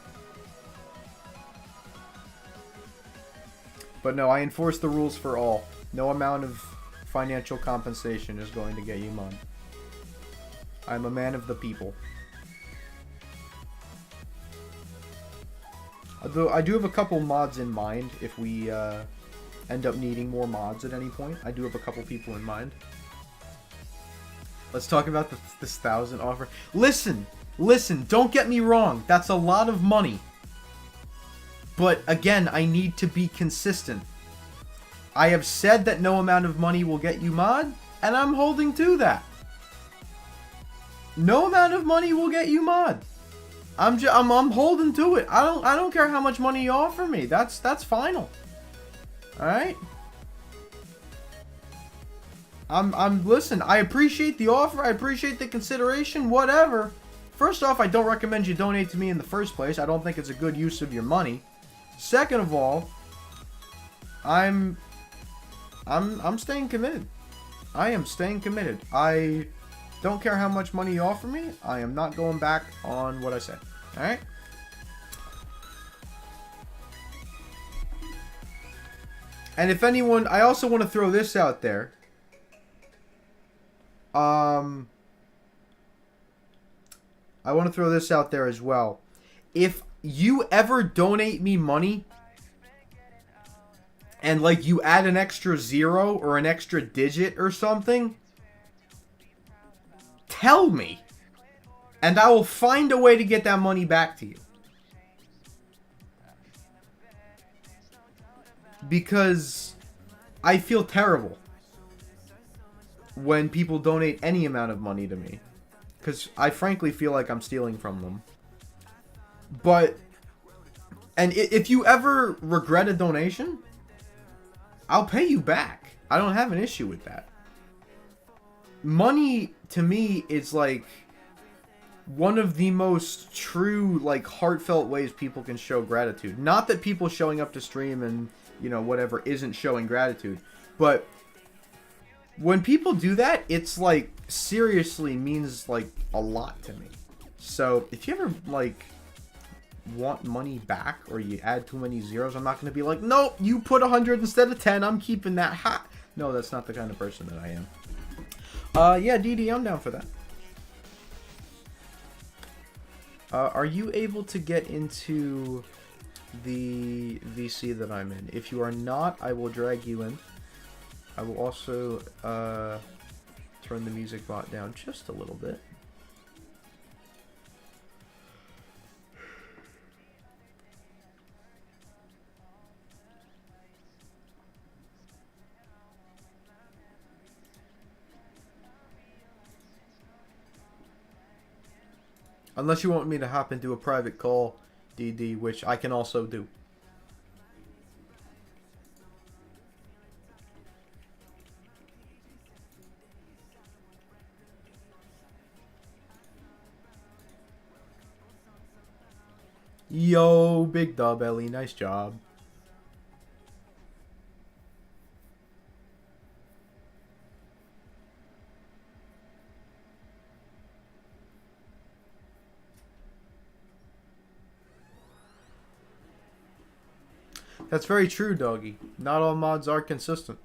But no, I enforce the rules for all. No amount of financial compensation is going to get you mod. I'm a man of the people. Although I do have a couple mods in mind if we end up needing more mods at any point. I do have a couple people in mind. Let's talk about this 1,000 offer. Listen, don't get me wrong. That's a lot of money. But again, I need to be consistent. I have said that no amount of money will get you mod, and I'm holding to that. No amount of money will get you mod. I'm holding to it. I don't care how much money you offer me. That's final. All right. Listen, I appreciate the offer. I appreciate the consideration. Whatever. First off, I don't recommend you donate to me in the first place. I don't think it's a good use of your money. Second of all, I'm staying committed. I am staying committed. I don't care how much money you offer me. I am not going back on what I said. All right? And if anyone, I also want to throw this out there. I want to throw this out there as well. If you ever donate me money and like you add an extra 0 or an extra digit or something, tell me, and I will find a way to get that money back to you. Because I feel terrible when people donate any amount of money to me. Because I frankly feel like I'm stealing from them. But, and if you ever regret a donation, I'll pay you back. I don't have an issue with that. Money, to me, is like one of the most true, like, heartfelt ways people can show gratitude. Not that people showing up to stream and, you know, whatever isn't showing gratitude. But when people do that, it's like, seriously means, like, a lot to me. So, if you ever, like, want money back or you add too many zeros, I'm not going to be like, nope, you put 100 instead of 10, I'm keeping that. Ha! No, that's not the kind of person that I am. Yeah, DD, I'm down for that. Are you able to get into the VC that I'm in? If you are not, I will drag you in. I will also turn the music bot down just a little bit. Unless you want me to hop into a private call, DD, which I can also do. Yo, big dub, Ellie. Nice job. That's very true, doggy. Not all mods are consistent.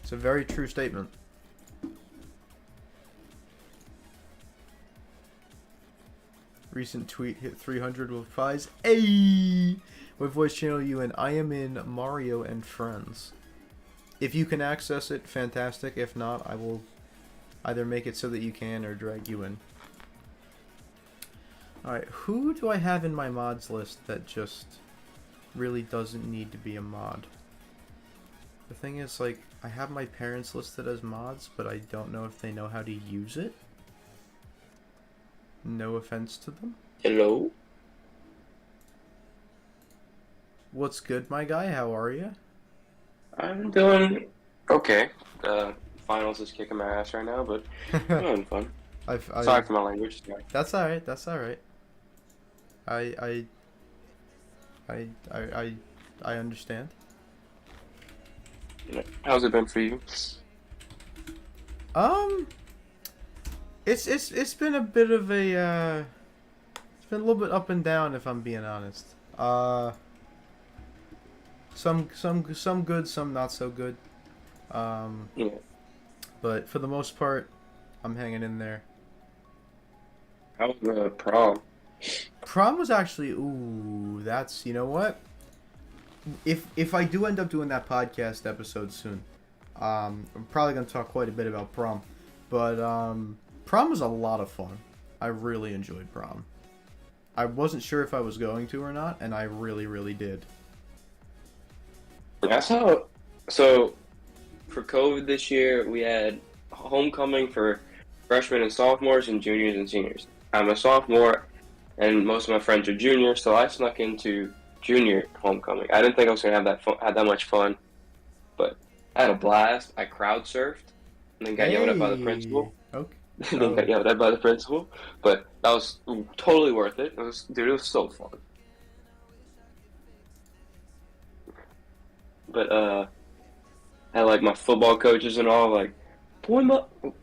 It's a very true statement. Recent tweet hit 300 with replies. Ayy! What voice channel you in? I am in Mario and Friends. If you can access it, fantastic. If not, I will either make it so that you can or drag you in. Alright, who do I have in my mods list that just really doesn't need to be a mod? The thing is, like, I have my parents listed as mods, but I don't know if they know how to use it. No offense to them. Hello? What's good, my guy? How are you? I'm doing okay. finals is kicking my ass right now, but I'm having fun. I've, Sorry I. for my language. Sorry. That's all right. That's all right. I, I, I, I, I, I understand. How's it been for you? Um, it's been a bit of a it's been a little bit up and down if I'm being honest. Some good, some not so good. Um, Yeah. but for the most part, I'm hanging in there. How was the prom? Prom was actually that's you know what? If I do end up doing that podcast episode soon, I'm probably gonna talk quite a bit about prom. But prom was a lot of fun. I really enjoyed prom. I wasn't sure if I was going to or not, and I really, really did. That's how. So for COVID this year, we had homecoming for freshmen and sophomores and juniors and seniors. I'm a sophomore, and most of my friends are juniors, so I snuck into junior homecoming. I didn't think I was gonna have that much fun, but I had a blast. I crowd surfed, and then got yelled at by the Hey, principal. okay. Then got Oh, yelled at by the principal, but that was totally worth it. It was so fun. But I had like my football coaches and all like, boy, you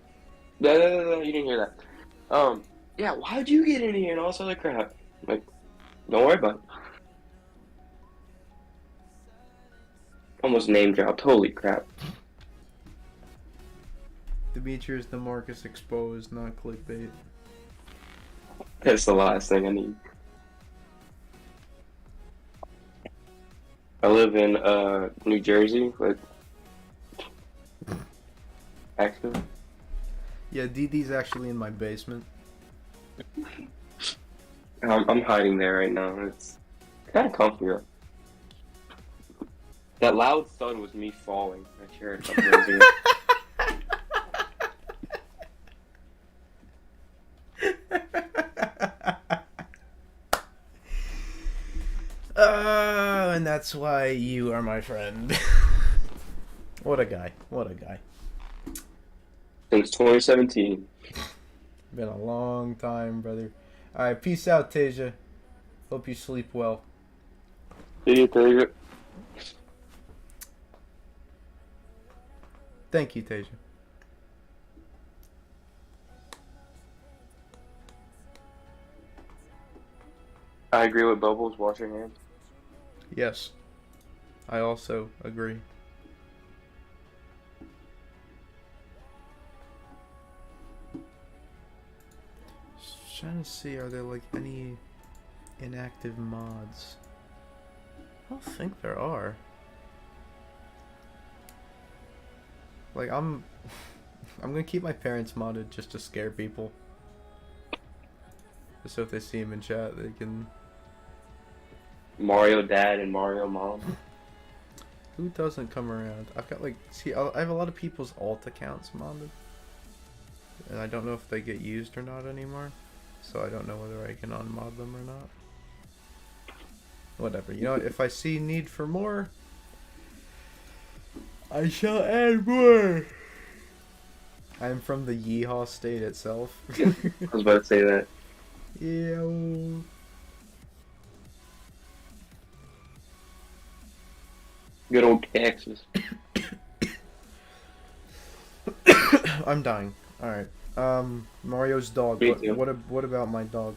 didn't hear that. Yeah, why'd you get in here and all this other crap? Like, don't worry about it. Almost name dropped. Holy crap. Demetrius DeMarcus exposed, not clickbait. That's the last thing I need. I live in New Jersey, like actually. Yeah, DD's actually in my basement. I'm hiding there right now. It's kind of comfy. That loud thud was me falling. I heard it a couple days ago. And that's why you are my friend. What a guy. What a guy. Since 2017. Been a long time, brother. Alright, peace out, Tasia. Hope you sleep well. See you, Taylor. Thank you, Tasia. I agree with Bubbles. Wash your hands. Yes. I also agree. Just trying to see, are there like any inactive mods? I don't think there are. Like I'm gonna keep my parents modded just to scare people. Just so if they see him in chat, they can. Mario Dad and Mario Mom. Who doesn't come around? I've got like, see, I have a lot of people's alt accounts modded, and I don't know if they get used or not anymore. So I don't know whether I can unmod them or not. Whatever. You know what? If I see need for more, I shall add more. I'm from the Yeehaw state itself. I was about to say that. Yeah. Good old Texas. I'm dying. Alright. Mario's dog. Me too. What about my dog?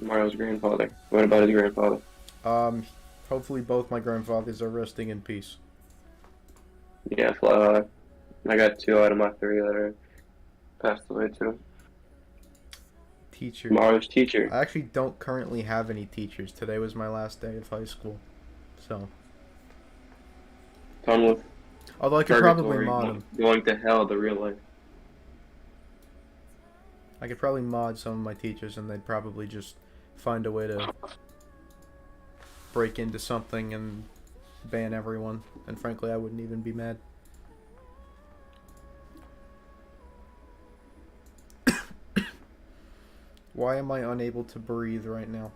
Mario's grandfather. What about his grandfather? Hopefully both my grandfathers are resting in peace. Yeah, I got 2 out of my 3 that are passed away too. Teacher. Mario's teacher. I actually don't currently have any teachers. Today was my last day of high school. So. Done with Although I could probably purgatory, mod them. going to hell, the real life. I could probably mod some of my teachers and they'd probably just find a way to break into something and ban everyone. And frankly, I wouldn't even be mad. Why am I unable to breathe right now?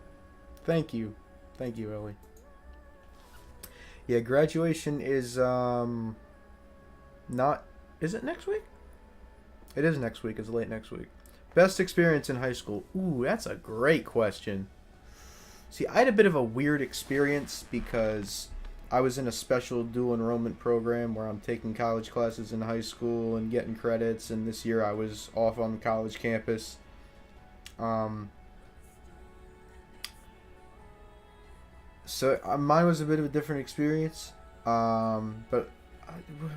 Thank you. Thank you, Ellie. Yeah, graduation is, Not. Is it next week? It is next week. It's late next week. Best experience in high school. Ooh, that's a great question. See, I had a bit of a weird experience because I was in a special dual enrollment program where I'm taking college classes in high school and getting credits, and this year I was off on the college campus. Um, Mine was a bit of a different experience. But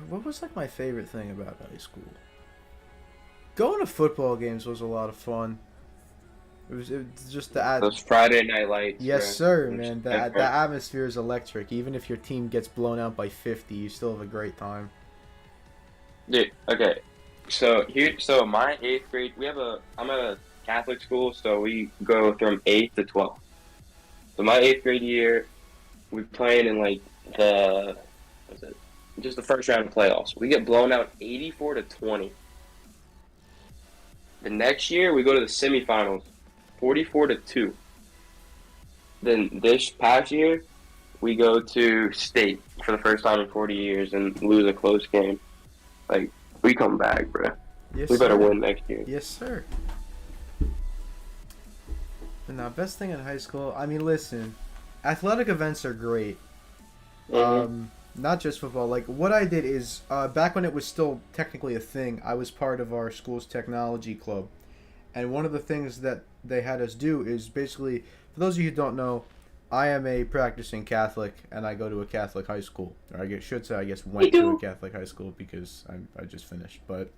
what was like my favorite thing about high school? Going to football games was a lot of fun. It was just the Those Friday night lights, yes, bro. sir, It's man. The different. atmosphere is electric. Even if your team gets blown out by 50, you still have a great time. Dude, okay. So my eighth grade, I'm at a Catholic school, so we go from eighth to 12th. So my eighth grade year, we played in like what's it? Just the first round of playoffs. We get blown out 84-20. The next year, we go to the semifinals, 44-2. Then this past year, we go to state for the first time in 40 years and lose a close game. Like, we come back, bro. Yes, We better sir. win next year. Yes, sir. And now, best thing in high school. I mean, listen, athletic events are great. Mm-hmm. Not just football. Like what I did is back when it was still technically a thing, I was part of our school's technology club, and one of the things that they had us do is basically, for those of you who don't know, I am a practicing Catholic, and I go to a Catholic high school. Or should say, I guess, We went to a do. Catholic high school because I just finished. But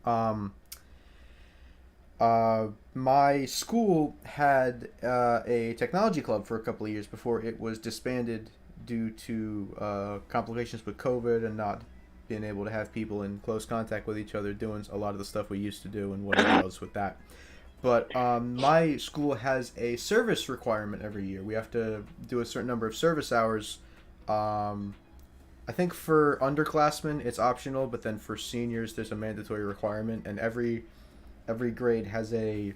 um, my school had a technology club for a couple of years before it was disbanded due to complications with COVID and not being able to have people in close contact with each other doing a lot of the stuff we used to do and whatever else with that. But my school has a service requirement every year. We have to do a certain number of service hours. I think for underclassmen it's optional, but then for seniors there's a mandatory requirement, and every grade has a,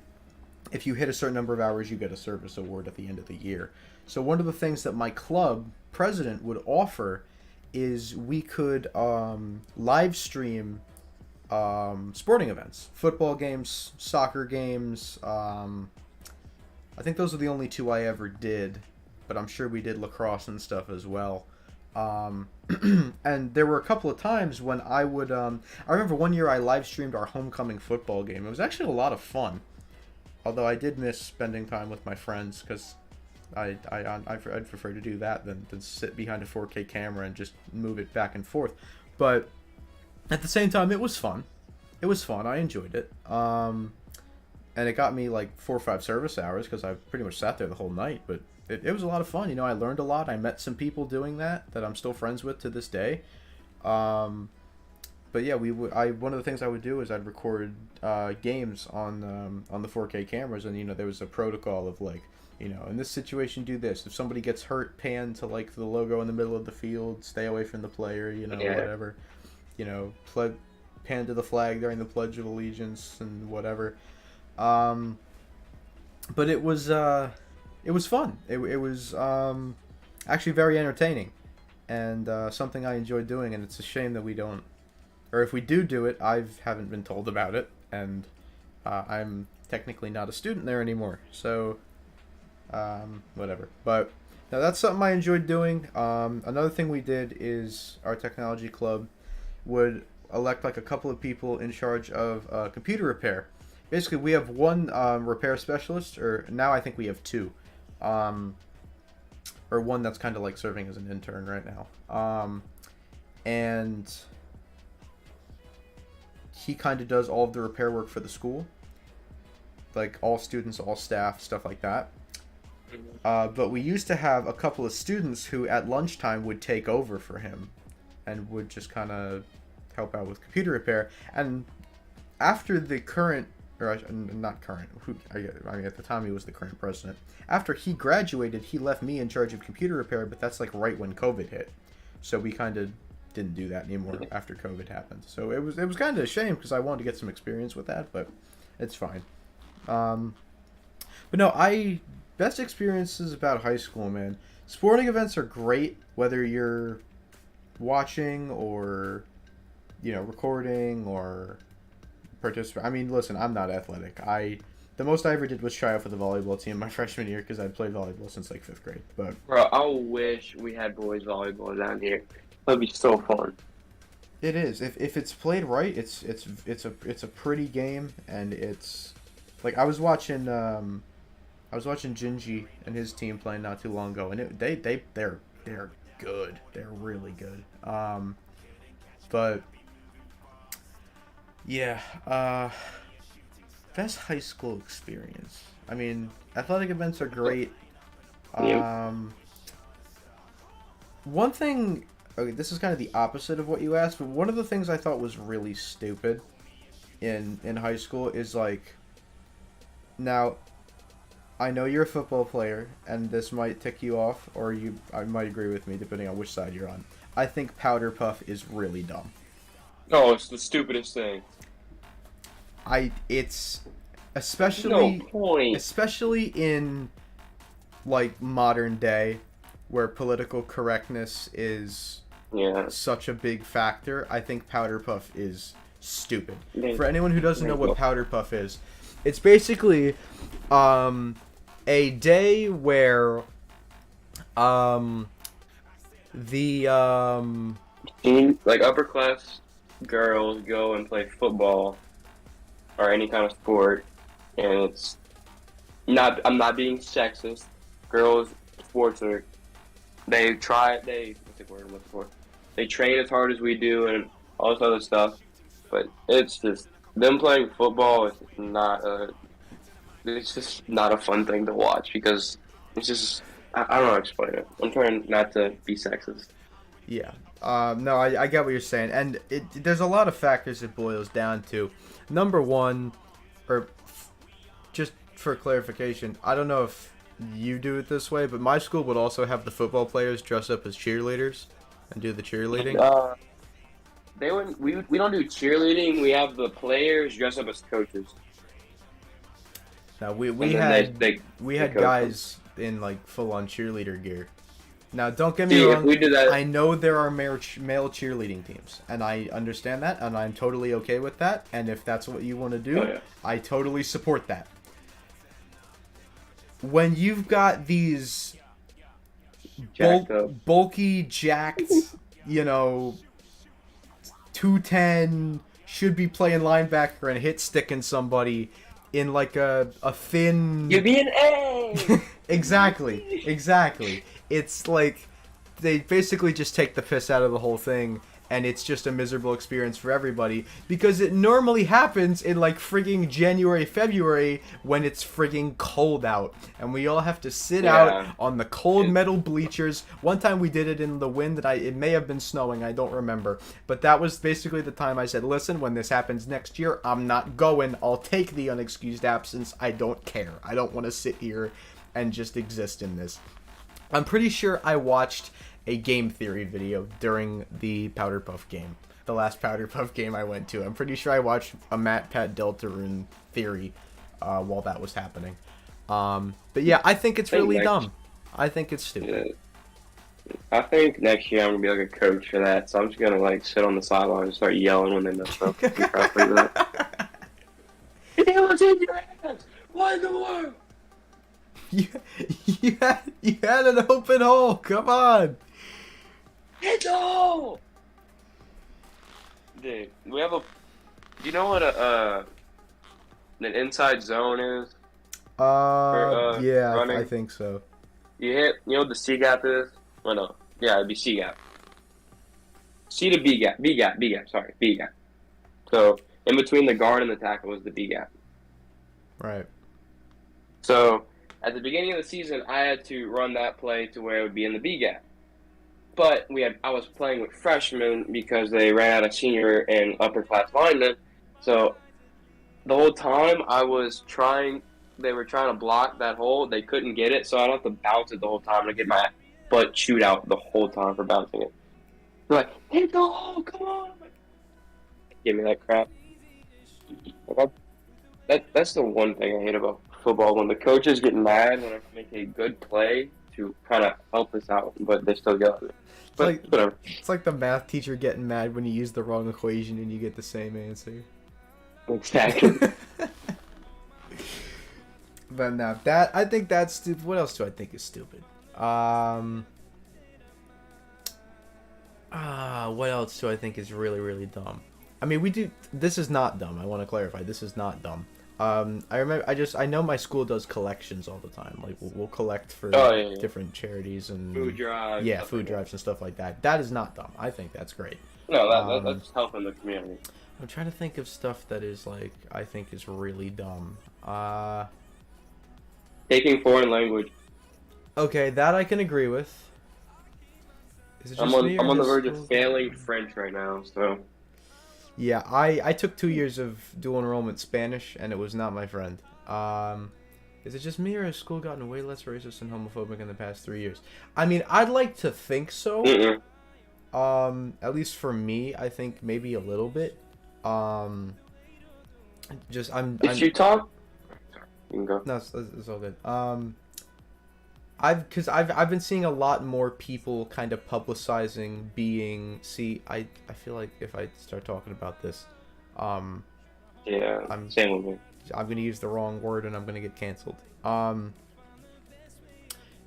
if you hit a certain number of hours you get a service award at the end of the year. So one of the things that my club president would offer is we could live stream sporting events, football games, soccer games. I think those are the only two I ever did, but I'm sure we did lacrosse and stuff as well. Um, and there were a couple of times when I would. I remember one year I live streamed our homecoming football game. It was actually a lot of fun, although I did miss spending time with my friends because I'd prefer to do that than sit behind a 4K camera and just move it back and forth. But at the same time, it was fun. It was fun. I enjoyed it. And it got me like 4 or 5 service hours because I pretty much sat there the whole night. But it was a lot of fun. You know, I learned a lot. I met some people doing that I'm still friends with to this day. But yeah, one of the things I would do is I'd record games on the 4K cameras, and you know there was a protocol of like, you know, in this situation do this. If somebody gets hurt, pan to like the logo in the middle of the field, stay away from the player, you know, Yeah. whatever. You know, pan to the flag during the Pledge of Allegiance and whatever. But it was fun. It was actually very entertaining, and something I enjoyed doing. And it's a shame that we don't, or if we do it, I haven't been told about it, and I'm technically not a student there anymore. So whatever. But now that's something I enjoyed doing. Another thing we did is our technology club would elect like a couple of people in charge of computer repair. Basically, we have one repair specialist, or now I think we have two, or one that's kind of like serving as an intern right now. And he kind of does all of the repair work for the school, like all students, all staff, stuff like that. But we used to have a couple of students who at lunchtime would take over for him and would just kind of help out with computer repair. And after the current, or not current, I mean at the time he was the current president, after he graduated, he left me in charge of computer repair, but that's like right when COVID hit. So we kind of didn't do that anymore after COVID happened. So it was kind of a shame because I wanted to get some experience with that, but it's fine. But no, best experiences about high school, man. Sporting events are great, whether you're watching or recording or participate. I mean, listen, I'm not athletic. The most I ever did was try out for the volleyball team my freshman year because I'd played volleyball since like 5th grade. But Bro, I wish we had boys volleyball down here. That'd be so fun. it is. If it's played right, it's a pretty game, and it's like I was watching Jinji and his team playing not too long ago, and they're good. They're really good. But yeah, best high school experience. I mean, athletic events are great. Yeah. One thing, okay, this is kind of the opposite of what you asked, but one of the things I thought was really stupid in high school is like, now, I know you're a football player, and this might tick you off, or I might agree with me depending on which side you're on. I think powder puff is really dumb. No, it's the stupidest thing. It's No point. especially in like modern day where political correctness is Yeah. such a big factor. I think powder puff is stupid. Yeah. For anyone who doesn't know what powder puff is, it's basically a day where the Like upper class girls go and play football or any kind of sport, and it's not. I'm not being sexist. Girls sports are. What's the word I'm looking for? They train as hard as we do and all this other stuff, but it's just them playing football is not a. It's just not a fun thing to watch because it's just. I don't know how to explain it. I'm trying not to be sexist. Yeah. No, I get what you're saying. And there's a lot of factors it boils down to. Number one, or just for clarification, I don't know if you do it this way, but my school would also have the football players dress up as cheerleaders and do the cheerleading. They wouldn't. We don't do cheerleading. We have the players dress up as coaches. Now, we And then had they had coach guys in like full-on cheerleader gear. Now, don't get me See, if wrong. we did that, I know there are male cheerleading teams, and I understand that, and I'm totally okay with that. And if that's what you want to do, Oh, yeah. I totally support that. When you've got these Jacked up. bulky, jacked, 210, should be playing linebacker and hit sticking somebody in like a thin. Give me an A. Exactly. It's like they basically just take the piss out of the whole thing, and it's just a miserable experience for everybody because it normally happens in like frigging January, February when it's frigging cold out, and we all have to sit out on the cold metal bleachers. One time we did it in the wind, and it may have been snowing, I don't remember, but that was basically the time I said, listen, when this happens next year, I'm not going. I'll take the unexcused absence. I don't care. I don't want to sit here and just exist in this. I'm pretty sure I watched a game theory video during the Powder Puff game. The last Powder Puff game I went to. I'm pretty sure I watched a Matt Pat Deltarune theory while that was happening. But yeah, I think it's really dumb. I think it's stupid. Yeah. I think next year I'm gonna be like a coach for that, so I'm just gonna like sit on the sideline and start yelling when they mess up. It was in your hands. What in the world? You had an open hole. Come on. Hit the hole. Dude, we have a. Do you know what an inside zone is? Yeah, running? I think so. You know what the C gap is? Oh no, yeah, it'd be C gap. C to B gap, B gap. Sorry, B gap. So in between the guard and the tackle is the B gap. Right. So at the beginning of the season, I had to run that play to where it would be in the B gap. But I was playing with freshmen because they ran out of senior and upper class linemen. So the whole time they were trying to block that hole. They couldn't get it, so I'd have to bounce it the whole time to get my butt chewed out the whole time for bouncing it. They're like, hit the hole, come on. Give me that crap. That's the one thing I hate about football, when the coaches get mad when I make a good play to kind of help us out, but they still yell at me. But whatever. It's like the math teacher getting mad when you use the wrong equation and you get the same answer. Exactly. But no, I think that's stupid. What else do I think is stupid? What else do I think is really, really dumb? I mean, this is not dumb. I want to clarify. This is not dumb. I know my school does collections all the time. Like, we'll collect for different charities and food drives. Yeah, food drives and stuff like that. That is not dumb. I think that's great. No, that's helping the community. I'm trying to think of stuff that is, like, I think is really dumb. Taking foreign language. Okay, that I can agree with. Is it just I'm on the verge of failing French right now, so... Yeah, I took 2 years of dual enrollment Spanish, and it was not my friend. Is it just me, or has school gotten way less racist and homophobic in the past 3 years? I mean, I'd like to think so. At least for me, I think maybe a little bit. Did you talk? You can go. No, it's all good. I've been seeing a lot more people kind of publicizing being. See, I feel like if I start talking about this, yeah, same with me. I'm gonna use the wrong word and I'm gonna get canceled.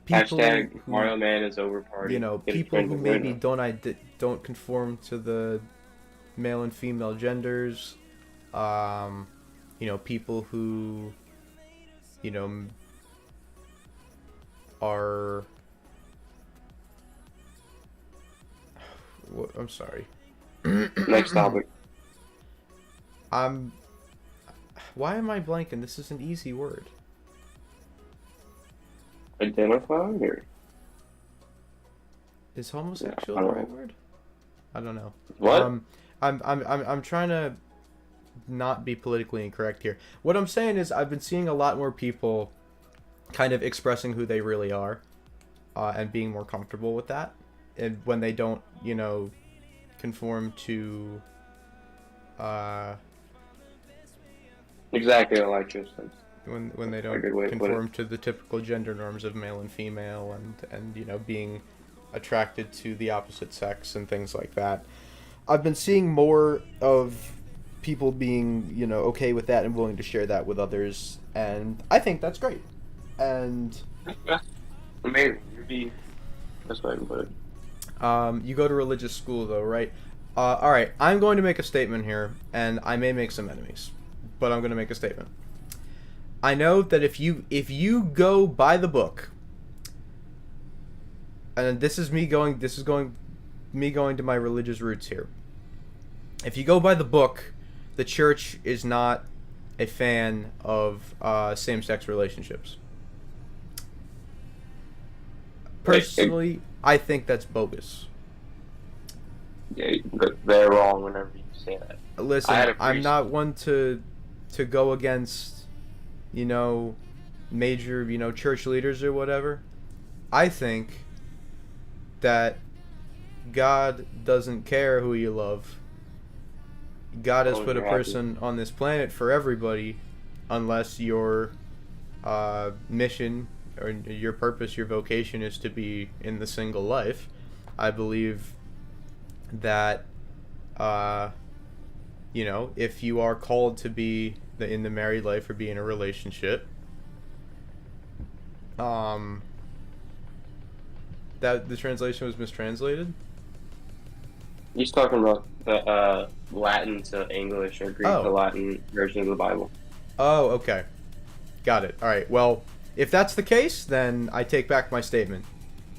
Hashtag Mario Man is over party. You know, people who maybe don't conform to the male and female genders. You know, people who, you know, are... I'm sorry. Next topic. Why am I blanking? This is an easy word. Identify or... Is homosexual the right word? I don't know. What? I'm trying to not be politically incorrect here. What I'm saying is I've been seeing a lot more people kind of expressing who they really are, and being more comfortable with that, and when they don't, you know, conform to exactly like you said. When they don't conform to the typical gender norms of male and female, and you know, being attracted to the opposite sex and things like that. I've been seeing more of people being, you know, okay with that and willing to share that with others, and I think that's great. And amazing. That's what I can put it. You go to religious school though, right? All right, I'm going to make a statement here, and I may make some enemies, but I'm going to make a statement. I know that if you go by the book, and this is me going to my religious roots here. If you go by the book, the church is not a fan of same-sex relationships. Personally, I think that's bogus. Yeah, they're wrong whenever you say that. Listen, I'm not one to go against, you know, major, you know, church leaders or whatever. I think that God doesn't care who you love. God has put a person on this planet for everybody, unless your mission or your purpose, your vocation is to be in the single life. I believe that, you know, if you are called to be in the married life or be in a relationship, that the translation was mistranslated. He's talking about the Latin to English or Greek to Latin version of the Bible. Oh, okay. Got it. All right. Well, if that's the case, then I take back my statement.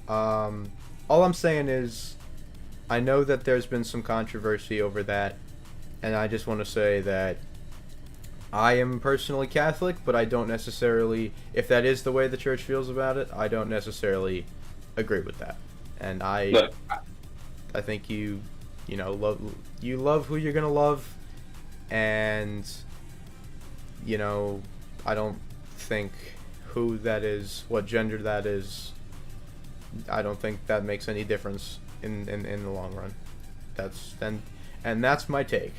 All I'm saying is, I know that there's been some controversy over that, and I just want to say that I am personally Catholic, but I don't necessarily, if that is the way the church feels about it, I don't necessarily agree with that. And I think you know, love who you're gonna love, and you know, I don't think who that is, what gender that is, I don't think that makes any difference in the long run. That's my take.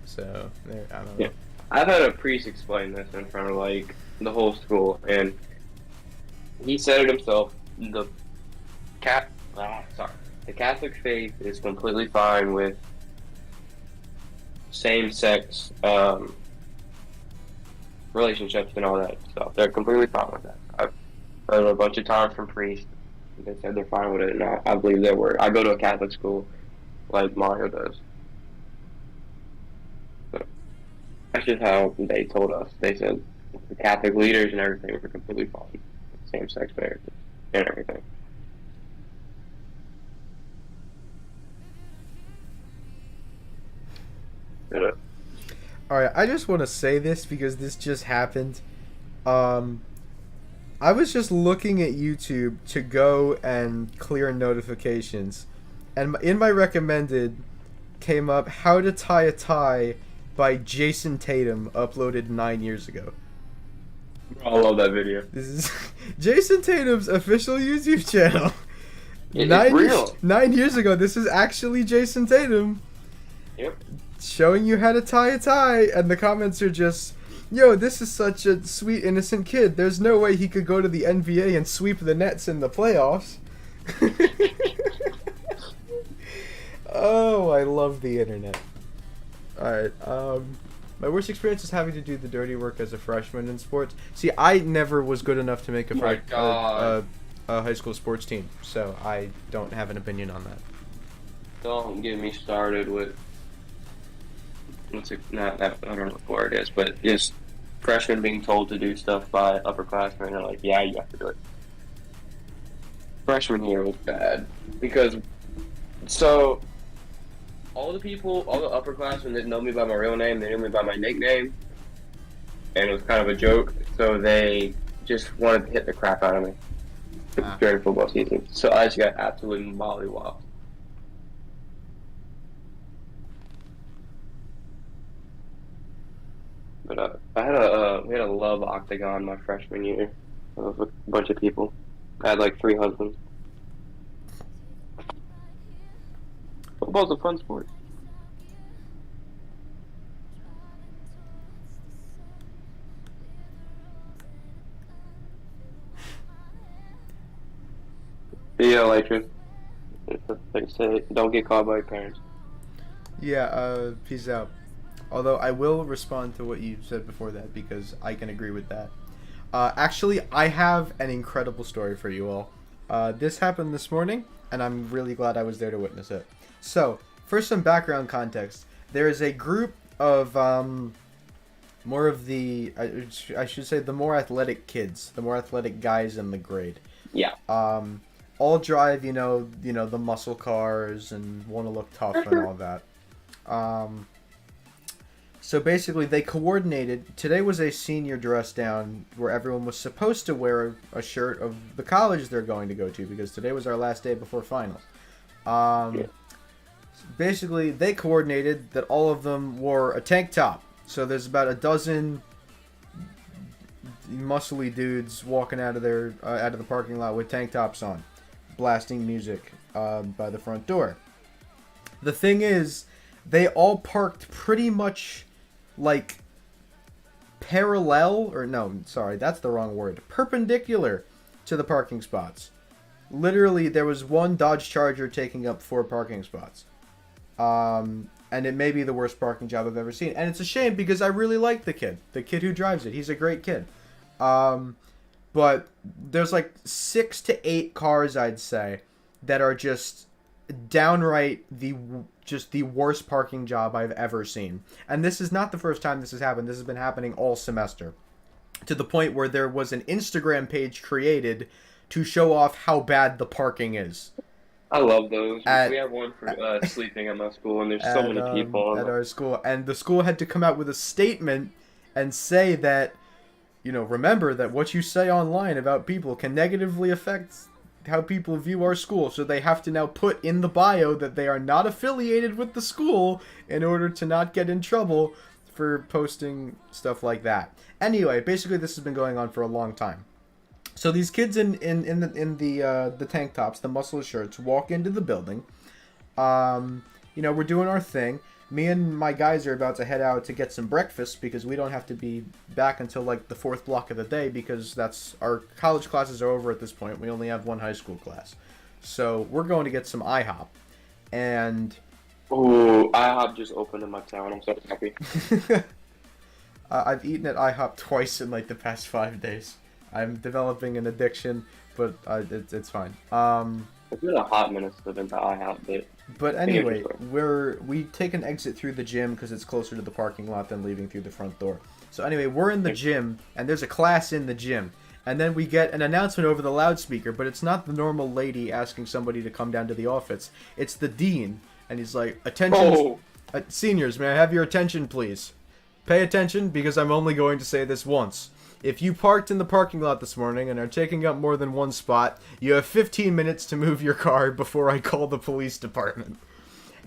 So there, I don't know. Yeah. I've had a priest explain this in front of like the whole school, and he said it himself. the cat. Sorry, the Catholic faith is completely fine with same-sex relationships and all that stuff. They're completely fine with that. I've heard a bunch of times from priests. They said they're fine with it, and I believe their word. I go to a Catholic school like Mario does. So that's just how they told us. They said the Catholic leaders and everything were completely fine with same-sex marriages and everything. Alright, I just want to say this because this just happened. I was just looking at YouTube to go and clear notifications, and in my recommended came up How to Tie a Tie by Jason Tatum, uploaded 9 years ago. I love that video. This is Jason Tatum's official YouTube channel. It's real. 9 years ago, this is actually Jason Tatum. Yep. Showing you how to tie a tie, and the comments are just, yo, this is such a sweet, innocent kid. There's no way he could go to the NBA and sweep the Nets in the playoffs. Oh, I love the internet. Alright, my worst experience is having to do the dirty work as a freshman in sports. See, I never was good enough to make a high school sports team, so I don't have an opinion on that. Don't get me started with I don't know what word it is, but just freshmen being told to do stuff by upperclassmen and like, yeah, you have to do it. Freshman year was bad because all the upperclassmen didn't know me by my real name, they knew me by my nickname, and it was kind of a joke, so they just wanted to hit the crap out of me during football season. So I just got absolutely mollywopped. But we had a love octagon my freshman year with a bunch of people. I had like 3 husbands. Football's a fun sport. Yeah, Elytra. They say, don't get caught by your parents. Yeah, peace out. Although I will respond to what you said before that because I can agree with that. Actually, I have an incredible story for you all. This happened this morning, and I'm really glad I was there to witness it. So, for some background context, there is a group of more of the, I should say, the more athletic kids, the more athletic guys in the grade. Yeah. All drive, the muscle cars and want to look tough and all that. So basically, they coordinated. Today was a senior dress down where everyone was supposed to wear a shirt of the college they're going to go to because today was our last day before finals. Basically, they coordinated that all of them wore a tank top. So there's about a dozen muscly dudes walking out of the parking lot with tank tops on, blasting music by the front door. The thing is, they all parked pretty much like perpendicular to the parking spots. Literally, there was one Dodge Charger taking up 4 parking spots. And it may be the worst parking job I've ever seen. And it's a shame because I really like the kid who drives it. He's a great kid. But there's like 6 to 8 cars, I'd say, that are just downright the worst parking job I've ever seen. And this is not the first time this has happened. This has been happening all semester. To the point where there was an Instagram page created to show off how bad the parking is. I love those. We have one for sleeping at my school, and there's so many people at our school. And the school had to come out with a statement and say that, remember that what you say online about people can negatively affect how people view our school. So they have to now put in the bio that they are not affiliated with the school in order to not get in trouble for posting stuff like that. Anyway, basically this has been going on for a long time. So these kids in the tank tops, the muscle shirts, walk into the building. We're doing our thing. Me and my guys are about to head out to get some breakfast because we don't have to be back until like the 4th block of the day because that's our college classes are over at this point. We only have one high school class. So we're going to get some IHOP. And Ooh, IHOP just opened in my town. I'm so happy. I've eaten at IHOP twice in like the past 5 days. I'm developing an addiction, but it's fine. It's been a hot minute since I've been to IHOP, but anyway, we take an exit through the gym because it's closer to the parking lot than leaving through the front door. So anyway, we're in the gym, and there's a class in the gym. And then we get an announcement over the loudspeaker, but it's not the normal lady asking somebody to come down to the office. It's the dean, and he's like, "Attention, seniors, may I have your attention, please? Pay attention, because I'm only going to say this once. If you parked in the parking lot this morning and are taking up more than one spot, you have 15 minutes to move your car before I call the police department."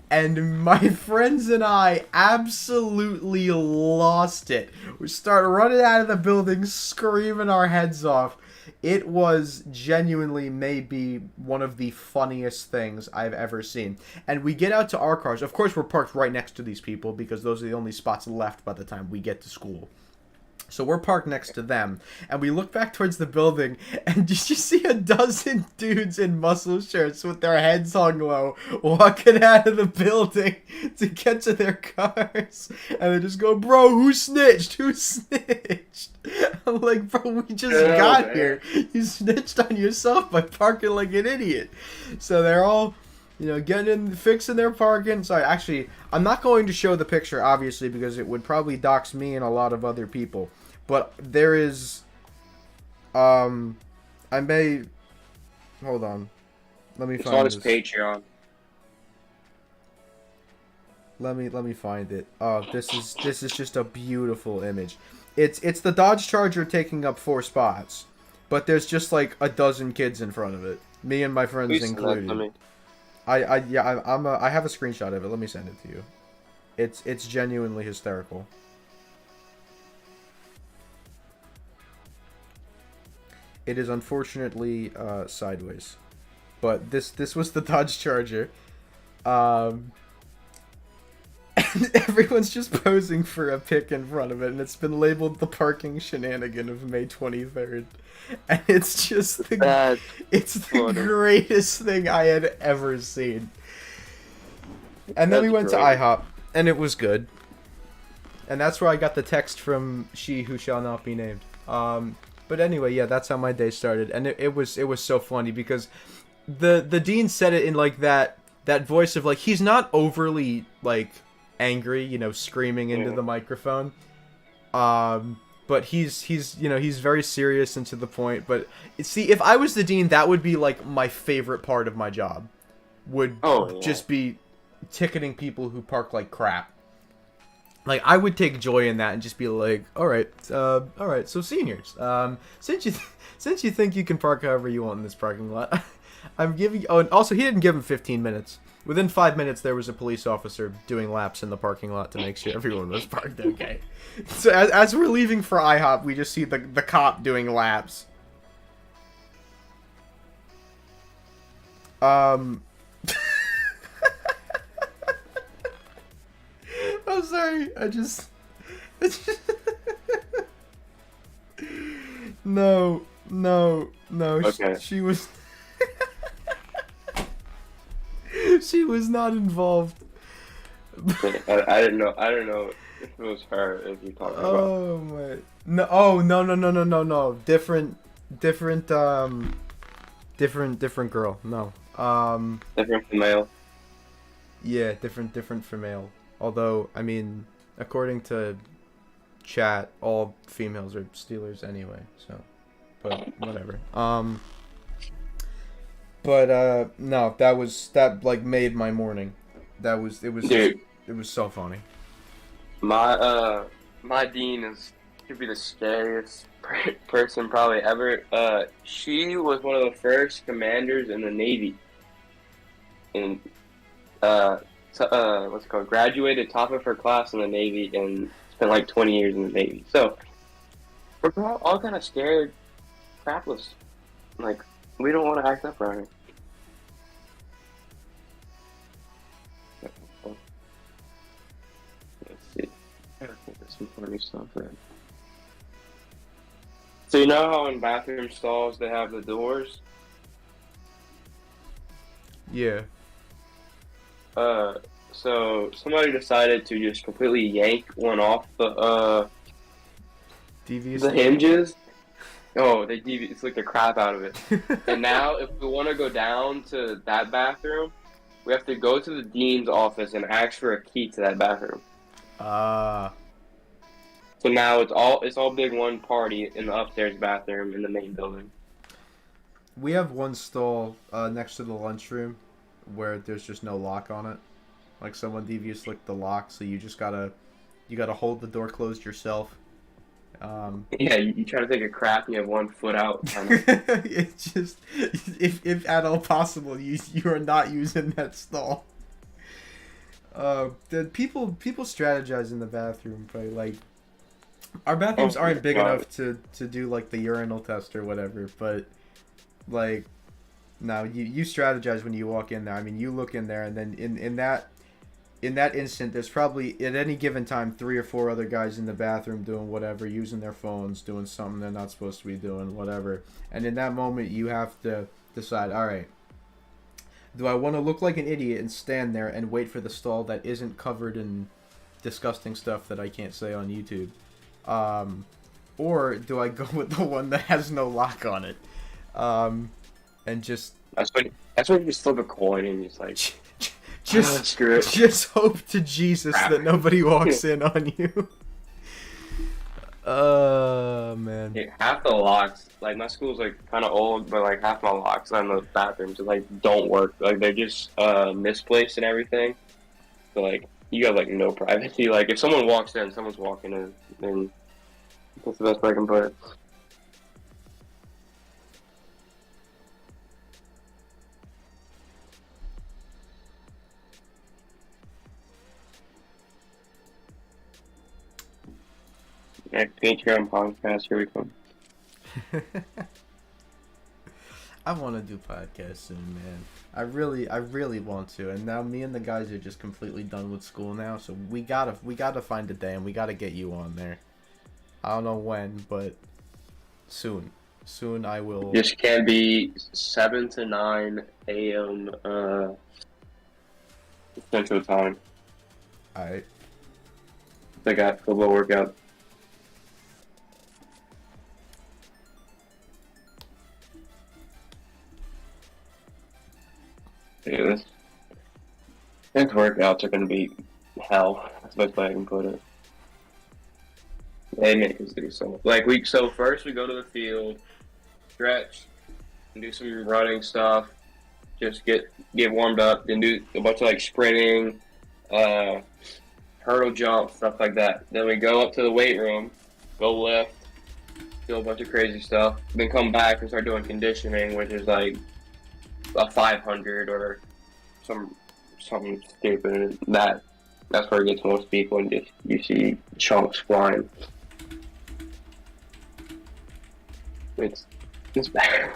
And my friends and I absolutely lost it. We started running out of the building, screaming our heads off. It was genuinely maybe one of the funniest things I've ever seen. And we get out to our cars. Of course, we're parked right next to these people because those are the only spots left by the time we get to school. So we're parked next to them, and we look back towards the building, and did you see a dozen dudes in muscle shirts with their heads hung low walking out of the building to get to their cars? And they just go, "Bro, who snitched? Who snitched?" I'm like, "Bro, we just got here. You snitched on yourself by parking like an idiot." So they're all, getting in, fixing their parking. Sorry, actually, I'm not going to show the picture, obviously, because it would probably dox me and a lot of other people. But there is, I may, hold on, let me find it. It's on his Patreon. Let me find it. Oh, this is just a beautiful image. It's the Dodge Charger taking up 4 spots, but there's just like a dozen kids in front of it. Me and my friends included. I have a screenshot of it. Let me send it to you. It's genuinely hysterical. It is unfortunately sideways, but this was the Dodge Charger. And everyone's just posing for a pic in front of it, and it's been labeled the parking shenanigan of May 23rd. And it's just the greatest thing I had ever seen. And then we went to IHOP, and it was good. And that's where I got the text from she who shall not be named. But anyway, yeah, that's how my day started, and it was so funny because the dean said it in like that voice of like he's not overly like angry, screaming into the microphone, but he's very serious and to the point. But see, if I was the dean, that would be like my favorite part of my job, would just be ticketing people who park like crap. Like, I would take joy in that and just be like, all right, so seniors, since you think you can park however you want in this parking lot, I'm giving you... Oh, and also, he didn't give him 15 minutes. Within 5 minutes, there was a police officer doing laps in the parking lot to make sure everyone was parked okay. So, as we're leaving for IHOP, we just see the cop doing laps. I'm sorry, No. Okay. She was... She was not involved. I didn't know if it was her, if you're talking about. Oh, my... No, oh, no. Different girl. No. Different female. Yeah, different female. Although, I mean, according to chat, all females are Steelers anyway, so, but whatever. No, that like made my morning. It was so funny. My dean could be the scariest person probably ever. She was one of the first commanders in the Navy. And, what's it called? Graduated top of her class in the Navy and spent like 20 years in the Navy. So we're all kind of scared, crapless. Like, we don't want to act up around her. some funny stuff there. So you know how in bathroom stalls they have the doors? Yeah. So somebody decided to just completely yank one off the Deviously. hinges. Oh, it's like the crap out of it. And now if we want to go down to that bathroom, we have to go to the dean's office and ask for a key to that bathroom. Ah. So now it's all big one party in the upstairs bathroom in the main building. We have one stall next to the lunchroom where there's just no lock on it. Like someone devious licked the lock, so you gotta hold the door closed yourself. Yeah, you try to take a crap and you have one foot out. It's just if at all possible, you are not using that stall. The people strategize in the bathroom, but like our bathrooms aren't big enough to do like the urinal test or whatever. But like, no, you strategize when you walk in there. I mean, you look in there, and then in that instant, there's probably at any given time 3 or 4 other guys in the bathroom doing whatever, using their phones, doing something they're not supposed to be doing, whatever. And in that moment, you have to decide, all right, do I want to look like an idiot and stand there and wait for the stall that isn't covered in disgusting stuff that I can't say on YouTube? Or do I go with the one that has no lock on it? And just... That's when you flip a coin and just like... Just hope to Jesus that nobody walks in on you. Man. Yeah, half the locks, like my school's like kind of old, but like half my locks on the bathrooms like don't work. Like they're just misplaced and everything. So like you got like no privacy. Like if someone walks in, someone's walking in, then that's the best way I can put it. Yeah, Patreon podcast, here we come. I want to do podcasts soon, man. I really want to. And now me and the guys are just completely done with school now, so we gotta find a day and we gotta get you on there. I don't know when, but soon. Soon I will. This can be 7 to 9 a.m. Central Time. Alright. I got football workout. Yeah, these workouts are gonna be hell. That's the best way I can put it. They make us do so. So first we go to the field, stretch, and do some running stuff. Just get warmed up, then do a bunch of like sprinting, hurdle jump, stuff like that. Then we go up to the weight room, go lift, do a bunch of crazy stuff. Then come back and start doing conditioning, which is like a 500 or something stupid. That's where it gets most people, and just you see chunks flying. It's bad.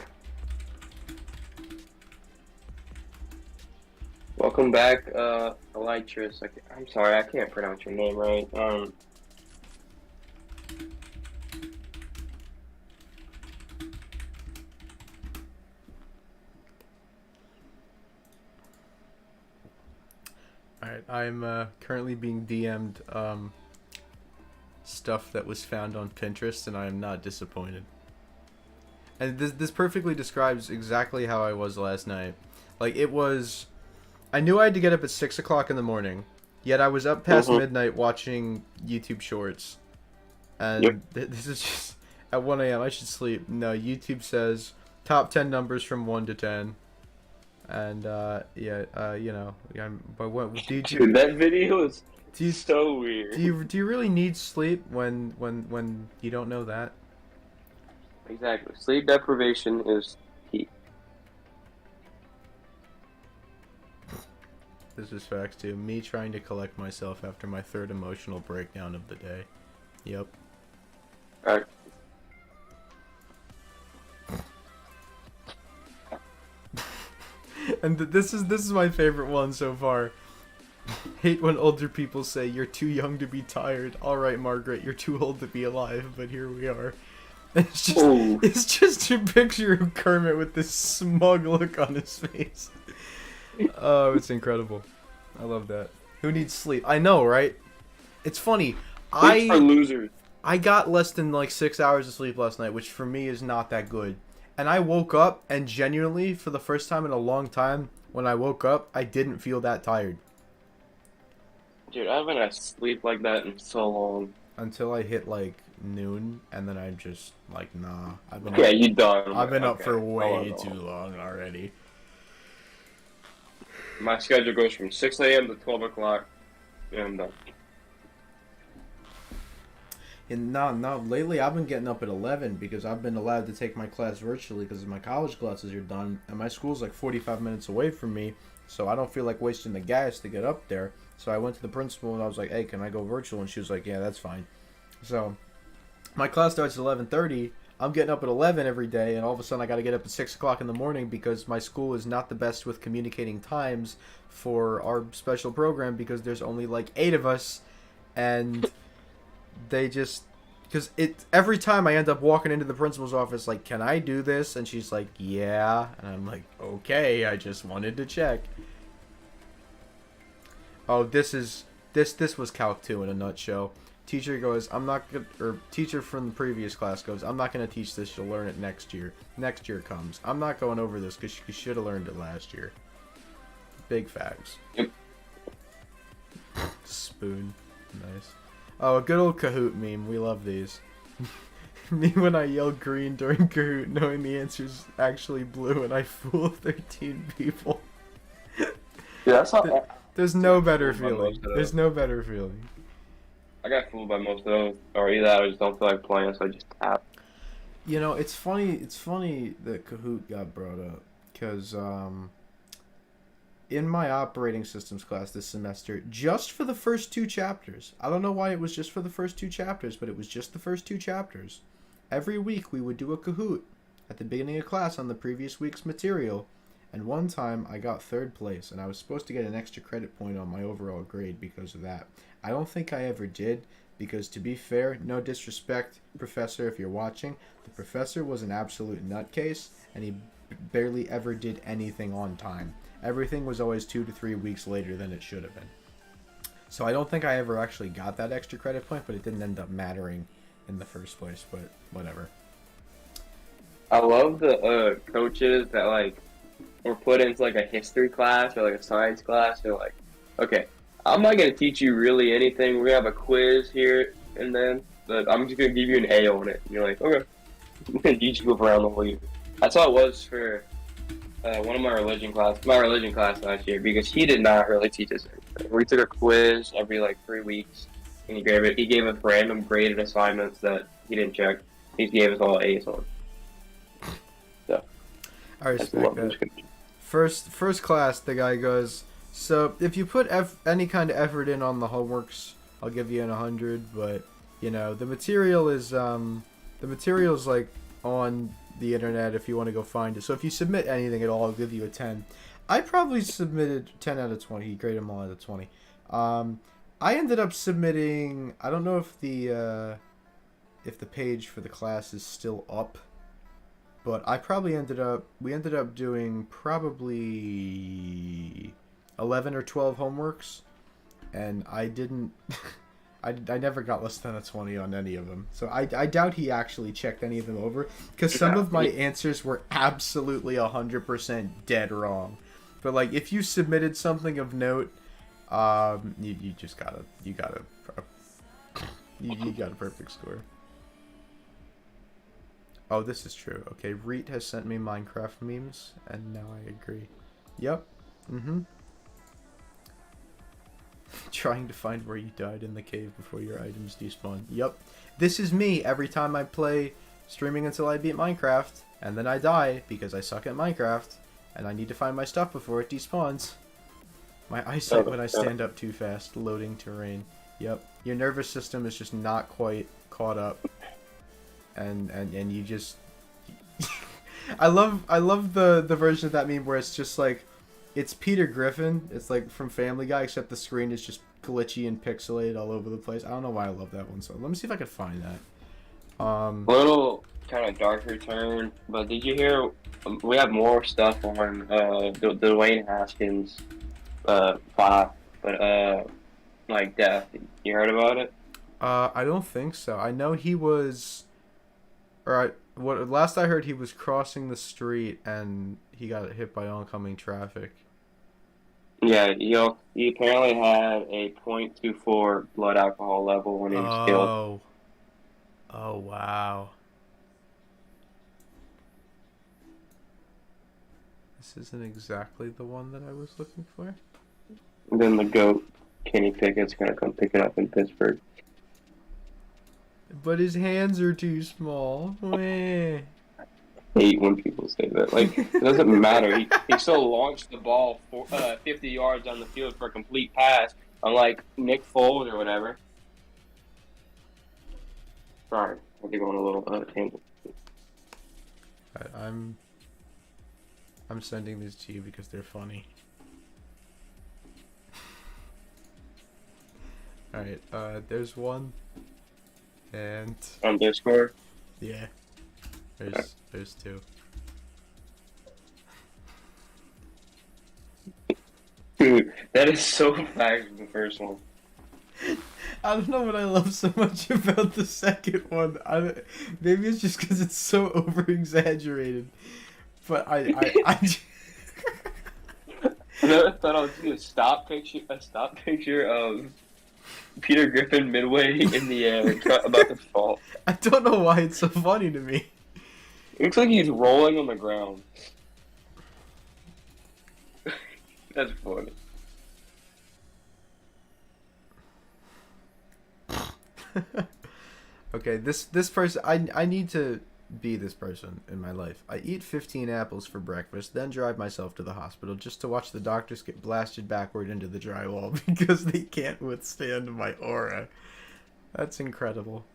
Welcome back, Elytris. I'm sorry, I can't pronounce your name right. Alright, I'm currently being DM'd stuff that was found on Pinterest, and I am not disappointed. And this perfectly describes exactly how I was last night. Like, it was... I knew I had to get up at 6 o'clock in the morning, yet I was up past midnight watching YouTube Shorts. And this is just... At 1 a.m. I should sleep. No, YouTube says top 10 numbers from 1 to 10. And, you know... but what, Dude, that video is so weird. Do you really need sleep when you don't know that? Exactly. Sleep deprivation is key. This is facts too. Me trying to collect myself after my 3rd emotional breakdown of the day. Yep. Alright. And this is my favorite one so far. Hate when older people say, "You're too young to be tired." All right, Margaret, you're too old to be alive, but here we are. It's just a picture of Kermit with this smug look on his face. Oh, it's incredible. I love that. Who needs sleep? I know, right? It's funny. Sleep's for losers. I got less than like 6 hours of sleep last night, which for me is not that good. And I woke up, and genuinely, for the first time in a long time, when I woke up, I didn't feel that tired. Dude, I haven't had sleep like that in so long. Until I hit like noon, and then I'm just like, nah. I've been You done. I've been up for way too long already. My schedule goes from 6 a.m. to 12 o'clock, and I'm done. And no, lately I've been getting up at 11 because I've been allowed to take my class virtually because my college classes are done, and my school's like 45 minutes away from me, so I don't feel like wasting the gas to get up there. So I went to the principal and I was like, "Hey, can I go virtual?" And she was like, "Yeah, that's fine." So my class starts at 11:30. I'm getting up at 11 every day, and all of a sudden I got to get up at 6 o'clock in the morning because my school is not the best with communicating times for our special program because there's only like 8 of us, and they just... Because every time I end up walking into the principal's office like, "Can I do this?" And she's like, "Yeah." And I'm like, "Okay, I just wanted to check." Oh, this was Calc 2 in a nutshell. Teacher goes, teacher from the previous class goes, "I'm not going to teach this, you'll learn it next year. Next year comes. I'm not going over this because you should have learned it last year." Big facts. Yep. Spoon. Nice. Oh, a good old Kahoot meme. We love these. Me when I yell green during Kahoot knowing the answer's actually blue and I fool 13 people. Yeah, that's not... There's no better feeling. There's no better feeling. I got fooled by most of those, or either I just don't feel like playing, so I just tap. You know, it's funny that Kahoot got brought up, because in my operating systems class this semester, just for the first 2 chapters, I don't know why it was just for the first 2 chapters, but it was just the first 2 chapters. Every week we would do a Kahoot at the beginning of class on the previous week's material, and one time I got 3rd place, and I was supposed to get an extra credit point on my overall grade because of that. I don't think I ever did, because to be fair, no disrespect, professor, if you're watching, the professor was an absolute nutcase, and he barely ever did anything on time. Everything was always 2 to 3 weeks later than it should have been. So I don't think I ever actually got that extra credit point, but it didn't end up mattering in the first place, but whatever. I love the coaches that, like, were put into, like, a history class or, like, a science class. They're like, "Okay, I'm not going to teach you really anything. We're going to have a quiz here and then, but I'm just going to give you an A on it." And you're like, "Okay." You just move around the whole year. That's how it was for one of my religion class last year, because he did not really teach us anything. We took a quiz every, like, 3 weeks, and he gave us random graded assignments that he didn't check. He gave us all A's on. So, I respect that. First class, the guy goes, "So if you put any kind of effort in on the homeworks, I'll give you an 100. But you know, the material is like on the internet if you want to go find it. So if you submit anything at all, I'll give you a 10." I probably submitted 10 out of 20. He graded them all out of 20. I ended up submitting. I don't know if the page for the class is still up. But we ended up doing probably 11 or 12 homeworks, and I didn't, I never got less than a 20 on any of them. So I doubt he actually checked any of them over, because some of my answers were absolutely 100% dead wrong. But like, if you submitted something of note, you got a perfect score. Oh, this is true. Okay, Reet has sent me Minecraft memes, and now I agree. Yep. Trying to find where you died in the cave before your items despawn. Yep. This is me every time I play streaming until I beat Minecraft, and then I die because I suck at Minecraft, and I need to find my stuff before it despawns. My eyesight when I stand up too fast. Loading terrain. Yep. Your nervous system is just not quite caught up. And you just I love the version of that meme where it's just like It's Peter Griffin. It's like from Family Guy, except the screen is just glitchy and pixelated all over the place. I don't know why I love that one so. Let me see if I can find that. A little kind of darker turn, but did you hear? We have more stuff on the Dwayne Haskins plot, but like death. You heard about it? I don't think so. I know he was, what last I heard, he was crossing the street and he got hit by oncoming traffic. Yeah, he apparently had a .24 blood alcohol level when he was killed. Oh wow. This isn't exactly the one that I was looking for. And then the goat, Kenny Pickett's gonna come pick it up in Pittsburgh. But his hands are too small. Meh. I hate when people say that. Like, it doesn't matter. He still launched the ball 50 yards down the field for a complete pass, unlike Nick Foles or whatever. Sorry, I think on a little tangent. I'm sending these to you because they're funny. Alright, there's one. And On Discord? yeah. There's two. Dude, that is so fast from the first one. I don't know what I love so much about the second one. Maybe it's just because it's so over exaggerated. But I I thought I was seeing a stop picture of Peter Griffin midway in the air about to fall. I don't know why it's so funny to me. It looks like he's rolling on the ground. That's funny. Okay, this person, I need to be this person in my life. I eat 15 apples for breakfast, then drive myself to the hospital just to watch the doctors get blasted backward into the drywall because they can't withstand my aura. That's incredible.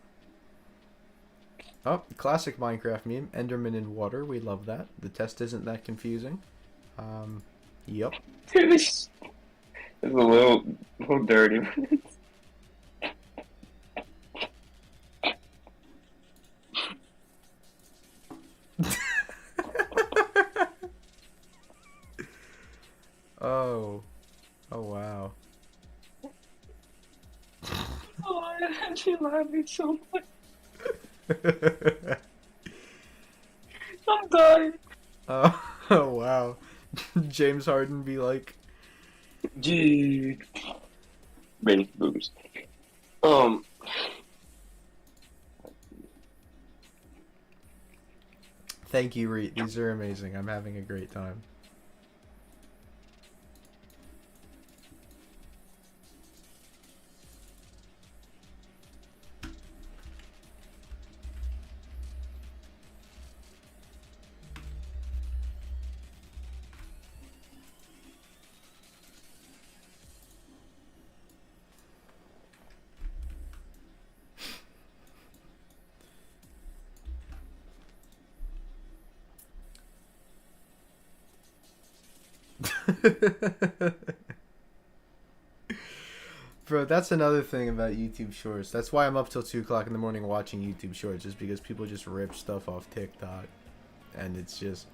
Oh, classic Minecraft meme, Enderman in water. We love that. The test isn't that confusing. Yep. It's a little dirty. Oh wow. Oh, I actually laughing so much. I'm dying. Oh wow. James Harden be like, Dude. Ready for boobs. thank you, Reet. These are amazing. I'm having a great time. Bro, that's another thing about YouTube Shorts. That's why I'm up till 2 o'clock in the morning watching YouTube Shorts, is because people just rip stuff off TikTok. And it's just...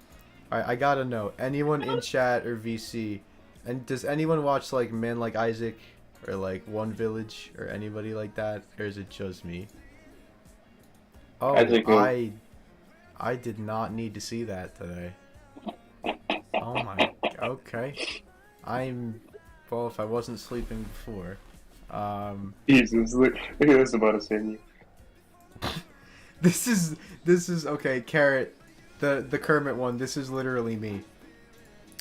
Alright, I gotta know. Anyone in chat or VC, and does anyone watch, like, Men Like Isaac, or, like, One Village, or anybody like that? Or is it just me? Oh, I did not need to see that today. Oh my... Okay. Well, if I wasn't sleeping before... Jesus, look, he was about to say you. This is okay, Carrot, the Kermit one, this is literally me.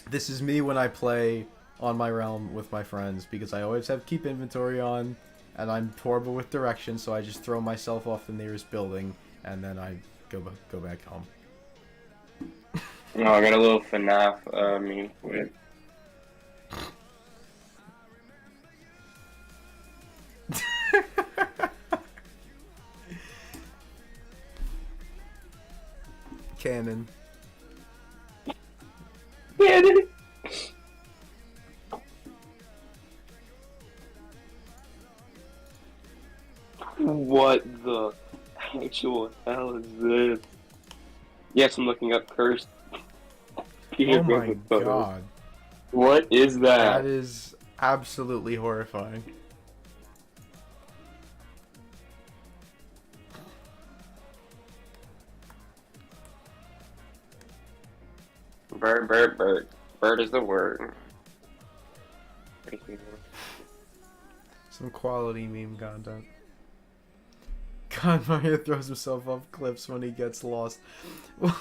This is me when I play on my realm with my friends, because I always have keep inventory on, and I'm horrible with directions, so I just throw myself off the nearest building, and then I go back home. No, I got a little FNAF meme for it. Canon. Yeah, Rachel, what the hell is this? Yes, I'm looking up cursed Peter Oh my Griffin photos. god. What is That that? is absolutely horrifying. Bird, bird, bird. Bird is the word. Some quality meme content. God, Mario throws himself off cliffs when he gets lost. Well,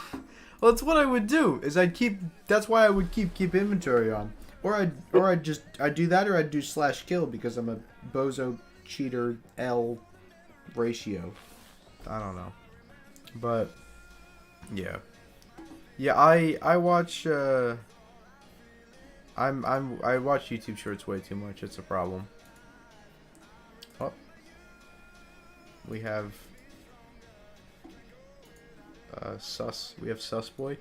that's what I would do. Is I'd keep. That's why I would keep inventory on. Or I'd do that, or I'd do /kill because I'm a bozo cheater L ratio. I don't know, but yeah. I watch I watch YouTube Shorts way too much. It's a problem. Oh, we have We have Sus Boy.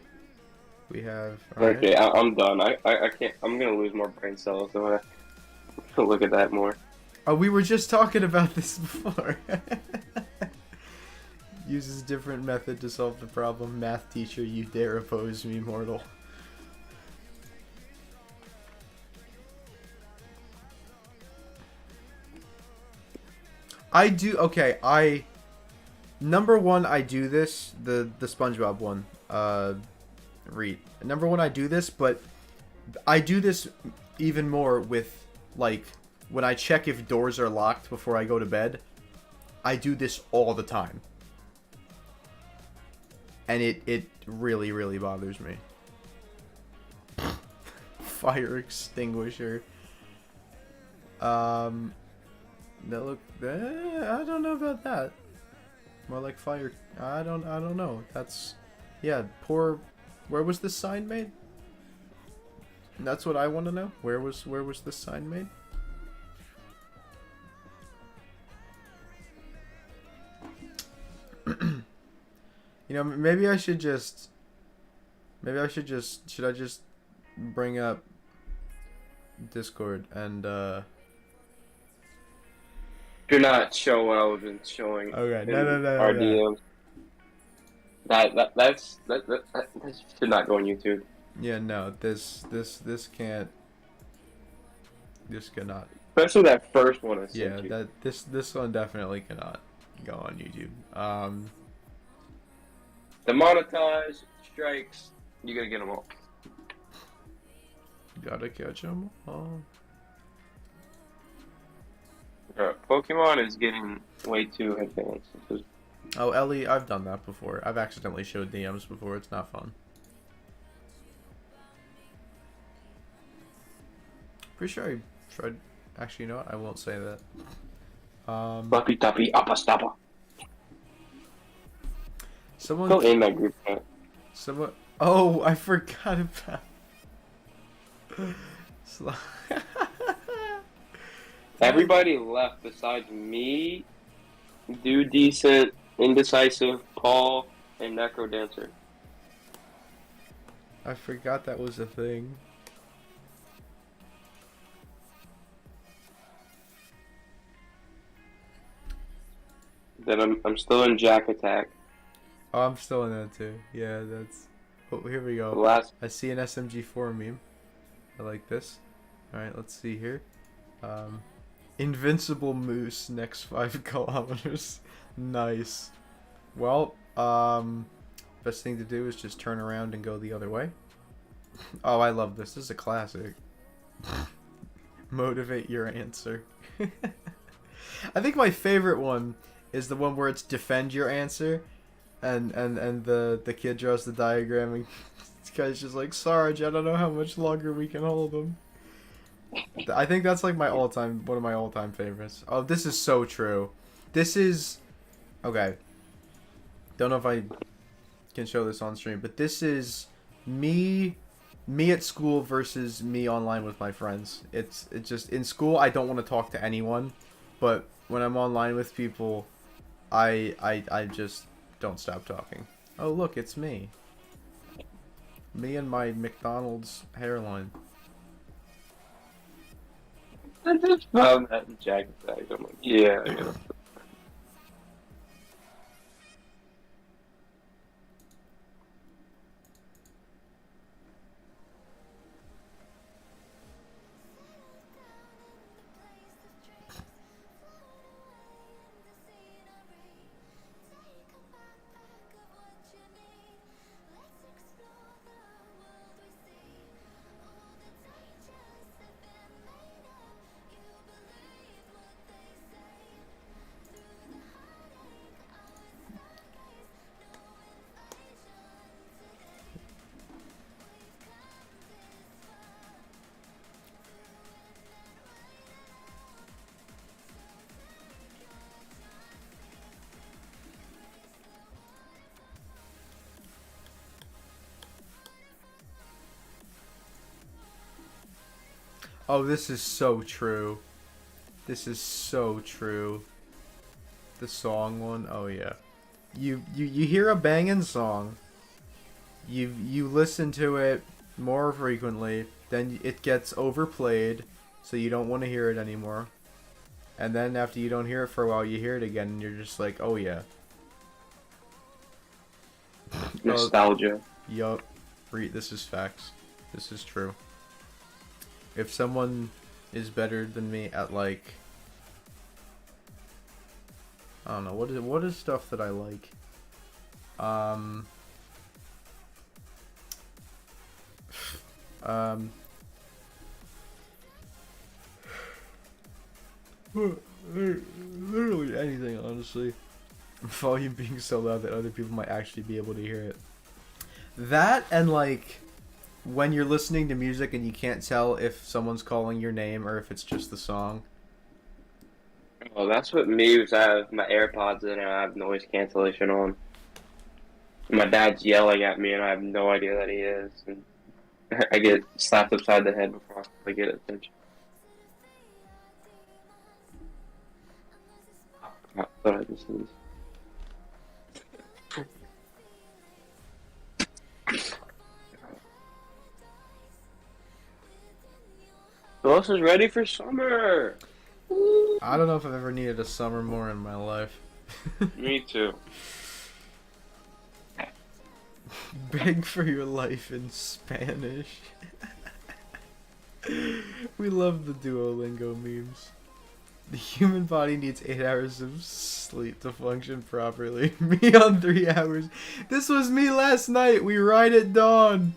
We have. Okay, I'm done. I can't. I'm gonna lose more brain cells if I look at that more. Oh, we were just talking about this before. Uses different method to solve the problem. Math teacher, you dare oppose me, mortal. I do. Okay, number one, I do this. The SpongeBob one. Read. Number one, I do this, but I do this even more with, like, when I check if doors are locked before I go to bed. I do this all the time. And it really, really bothers me. Fire extinguisher. That look. I don't know about that. More like fire. I don't know. That's, yeah. Poor. Where was this sign made? That's what I want to know. Where was this sign made? You know, maybe I should just should I just bring up Discord and Do not show what I was been showing. okay, in no. Our DMs. That should not go on YouTube. Yeah, no, this can't. This cannot. Especially that first one I sent Yeah, you. that this one definitely cannot go on YouTube. Demonetized, strikes, you gotta get them all. Gotta catch them all. Pokemon is getting way too advanced. Oh, Ellie, I've done that before. I've accidentally showed DMs before. It's not fun. Pretty sure I tried. Actually, you know what? I won't say that. Puppy Tuppy Appa Stappa. Someone. Go in that group chat. Someone. Oh, I forgot about. Everybody left besides me, Do Decent, Indecisive, Paul, and Necro Dancer. I forgot that was a thing. Then I'm still in Jack Attack. Oh, I'm still in that too. Yeah, that's. Oh, here we go. Last I see an SMG4 meme. I like this. Alright, let's see here. Invincible Moose next 5 kilometers. Nice. Well, best thing to do is just turn around and go the other way. Oh, I love this. This is a classic. Motivate your answer. I think my favorite one is the one where it's defend your answer, and the kid draws the diagram and this guy's just like, Sarge, I don't know how much longer we can hold him. I think that's like one of my all-time favorites. Oh, this is so true. This is okay. Don't know if I can show this on stream, but this is me at school versus me online with my friends. It's just in school I don't want to talk to anyone, but when I'm online with people, I just don't stop talking. Oh look, it's me. Me and my McDonald's hairline. I just found that in Jack Attack. I'm like, yeah. Oh, this is so true. This is so true. The song one, oh yeah. You hear a banging song. You listen to it more frequently, then it gets overplayed, so you don't want to hear it anymore. And then after you don't hear it for a while, you hear it again, and you're just like, oh yeah. Nostalgia. Yup. This is facts. This is true. If someone is better than me at like, I don't know, what is stuff that I like? Literally anything, honestly. Volume being so loud that other people might actually be able to hear it. That and like when you're listening to music and you can't tell if someone's calling your name or if it's just the song. Well, that's what me is. I have my AirPods in and I have noise cancellation on. My dad's yelling at me and I have no idea that he is. And I get slapped upside the head before I get attention. I thought I just sneezed. Who else is ready for summer? I don't know if I've ever needed a summer more in my life. Me too. Beg for your life in Spanish. We love the Duolingo memes. The human body needs 8 hours of sleep to function properly. Me on 3 hours. This was me last night. We ride at dawn.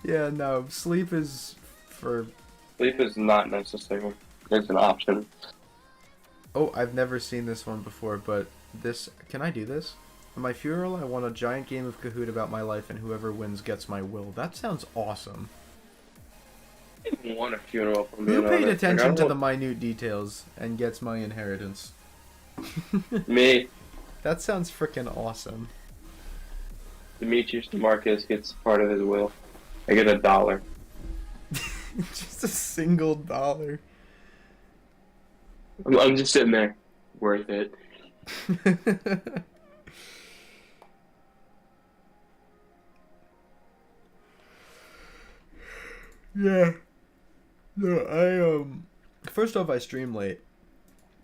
Yeah, no. Sleep is for... Sleep is not necessary. It's an option. Oh, I've never seen this one before, but this... Can I do this? At my funeral, I want a giant game of Kahoot about my life, and whoever wins gets my will. That sounds awesome. I didn't want a funeral for me. Who paid attention to the minute details and gets my inheritance? Me. That sounds freaking awesome. Demetrius DeMarcus gets part of his will. I get $1. Just a single dollar. I'm just sitting there. Worth it. Yeah. No, first off, I stream late,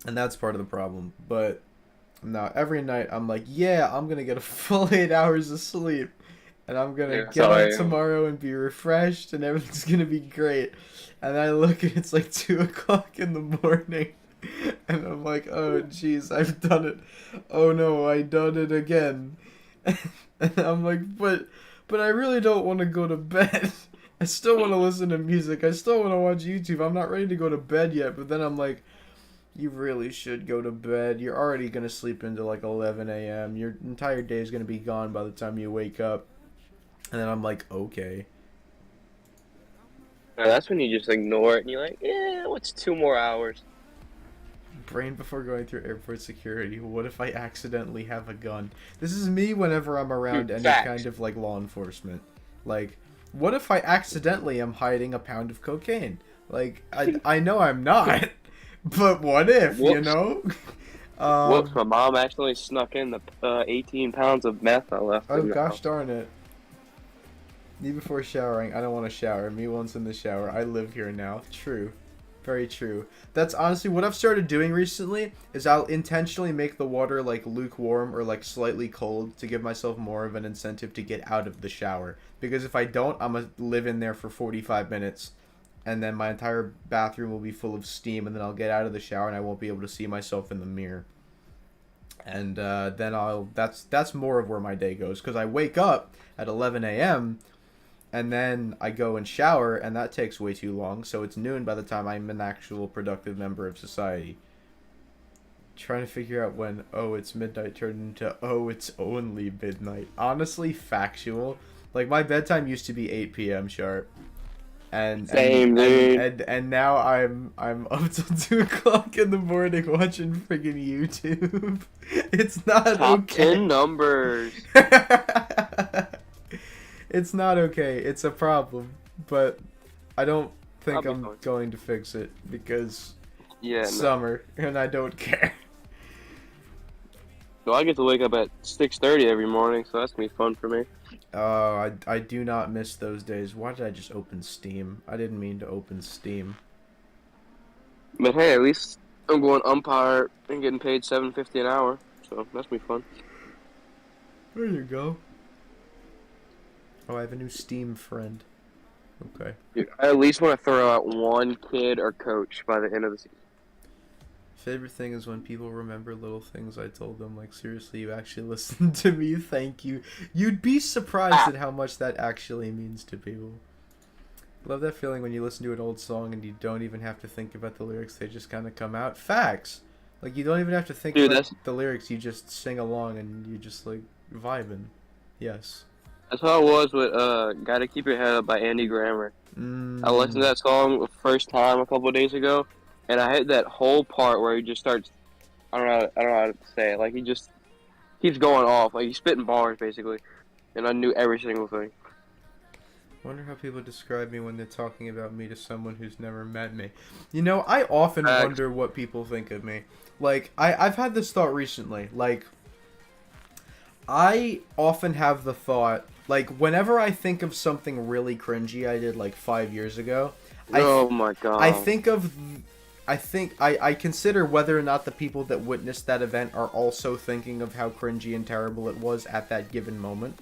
and that's part of the problem, but now every night I'm like, yeah, I'm gonna get a full 8 hours of sleep, and I'm gonna get up tomorrow and be refreshed, and everything's gonna be great, and I look and it's like 2 o'clock in the morning, and I'm like, oh jeez, I've done it, oh no, I done it again, and I'm like, but I really don't want to go to bed. I still want to listen to music. I still want to watch YouTube. I'm not ready to go to bed yet, but then I'm like, you really should go to bed. You're already going to sleep into like 11 a.m. Your entire day is going to be gone by the time you wake up. And then I'm like, okay. Now that's when you just ignore it and you're like, yeah, what's 2 more hours? Brain before going through airport security. What if I accidentally have a gun? This is me whenever I'm around any kind of like law enforcement. Like, what if I accidentally am hiding a pound of cocaine? Like, I know I'm not, but what if, Whoops. you know? Whoops, my mom accidentally snuck in the 18 pounds of meth I left. Oh, gosh darn it. Me before showering. I don't want to shower. Me once in the shower. I live here now. True. Very true. That's honestly what I've started doing recently, is I'll intentionally make the water like lukewarm or like slightly cold to give myself more of an incentive to get out of the shower. Because if I don't, I'm going to live in there for 45 minutes and then my entire bathroom will be full of steam, and then I'll get out of the shower and I won't be able to see myself in the mirror. And then that's more of where my day goes, because I wake up at 11 a.m. and then I go and shower, and that takes way too long, so it's noon by the time I'm an actual productive member of society. Trying to figure out when, oh, it's midnight turned into, oh, it's only midnight. Honestly, factual. Like, my bedtime used to be 8 p.m. sharp. Same, dude. And now I'm up till 2 o'clock in the morning watching friggin' YouTube. It's not Top okay. 10 numbers. It's not okay. It's a problem. But I don't think be I'm fine. going to fix it because Yeah, no. summer and I don't care. So I get to wake up at 6:30 every morning, so that's gonna be fun for me. I do not miss those days. Why did I just open Steam? I didn't mean to open Steam. But hey, at least I'm going umpire and getting paid $7.50 an hour, so that's gonna be fun. There you go. Oh, I have a new Steam friend. Okay. Dude, I at least want to throw out one kid or coach by the end of the season. Favorite thing is when people remember little things I told them. Like, seriously, you actually listened to me. Thank you. You'd be surprised at how much that actually means to people. Love that feeling when you listen to an old song and you don't even have to think about the lyrics. They just kind of come out. Facts. Like, you don't even have to think about the lyrics. You just sing along and you just, like, vibing. Yes. That's how it was with "Gotta Keep Your Head Up" by Andy Grammer. I listened to that song the first time a couple of days ago, and I hit that whole part where he just starts. I don't know how to say it. Like, he just keeps going off. Like, he's spitting bars basically, and I knew every single thing. I wonder how people describe me when they're talking about me to someone who's never met me. You know, I often wonder what people think of me. Like, I've had this thought recently. Like, I often have the thought, like, whenever I think of something really cringy I did, like, 5 years ago, Oh my god. I consider whether or not the people that witnessed that event are also thinking of how cringy and terrible it was at that given moment.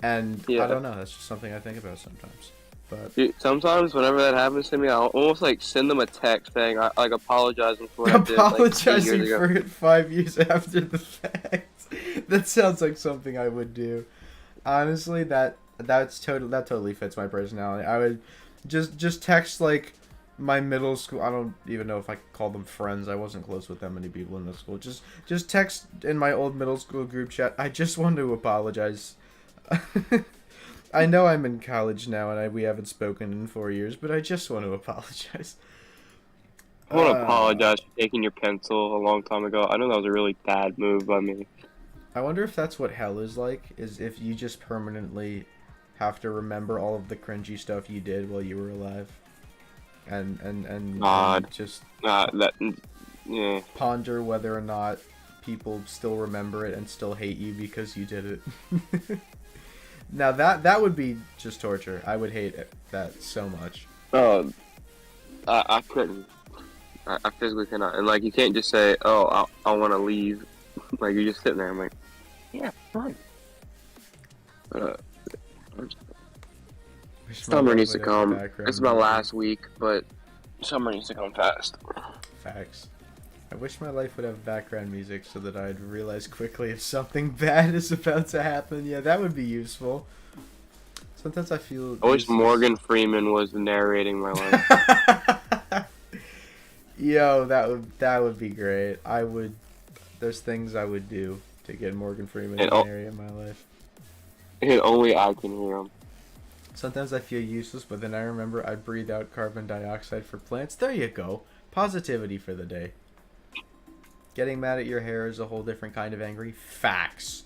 And Yeah. I don't know, that's just something I think about sometimes. But Dude, sometimes whenever that happens to me, I'll almost like send them a text saying like apologizing for what I did like 8 apologizing years ago. for it 5 years after the fact. That sounds like something I would do. Honestly, that totally fits my personality. I would just text like my middle school. I don't even know if I could call them friends. I wasn't close with that many people in middle school. Just text in my old middle school group chat. I just want to apologize. I know I'm in college now and we haven't spoken in 4 years, but I just want to apologize. I want to apologize for taking your pencil a long time ago. I know that was a really bad move by me. I wonder if that's what hell is like, is if you just permanently have to remember all of the cringy stuff you did while you were alive. And just ponder whether or not people still remember it and still hate you because you did it. Now that would be just torture. I would hate that so much. I couldn't. I physically cannot. And like, you can't just say, "Oh, I want to leave." Like, you're just sitting there. I'm like, yeah, fine. Summer needs to come. It's my last week, but summer needs to come fast. Facts. I wish my life would have background music so that I'd realize quickly if something bad is about to happen. Yeah, that would be useful. Sometimes I feel... I wish Morgan Freeman was narrating my life. Yo, that would be great. There's things I would do to get Morgan Freeman to narrate my life. And only I can hear him. Sometimes I feel useless, but then I remember I breathe out carbon dioxide for plants. There you go. Positivity for the day. Getting mad at your hair is a whole different kind of angry. Facts.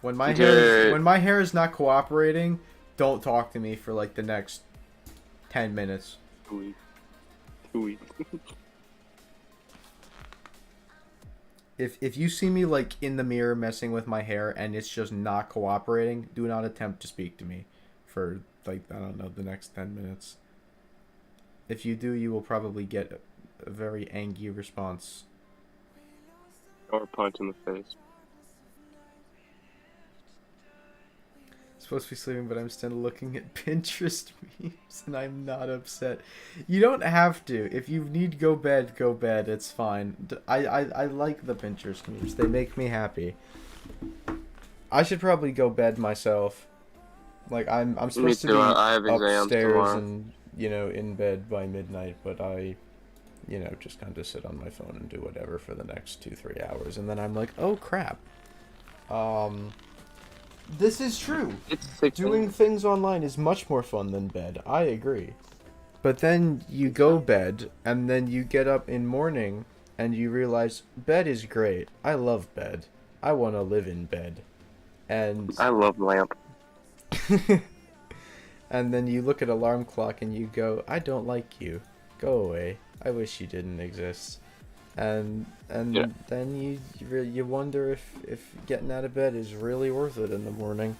When my hair is not cooperating, don't talk to me for like the next 10 minutes. 2 weeks. If you see me like in the mirror messing with my hair and it's just not cooperating, do not attempt to speak to me for like, I don't know, the next 10 minutes. If you do, you will probably get a very angry response. Or a punch in the face. Supposed to be sleeping, but I'm still looking at Pinterest memes, and I'm not upset. You don't have to. If you need go bed, it's fine. I like the Pinterest memes. They make me happy. I should probably go bed myself. Like, I'm supposed to be I have upstairs and, you know, in bed by midnight, but I, you know, just kind of sit on my phone and do whatever for the next 2-3 hours, and then I'm like, oh crap. This is true. Doing things online is much more fun than bed. I agree. But then you go bed, and then you get up in morning, and you realize, bed is great. I love bed. I want to live in bed. And I love lamp. And then you look at alarm clock and you go, I don't like you. Go away. I wish you didn't exist. And Yeah. then you wonder if getting out of bed is really worth it in the morning.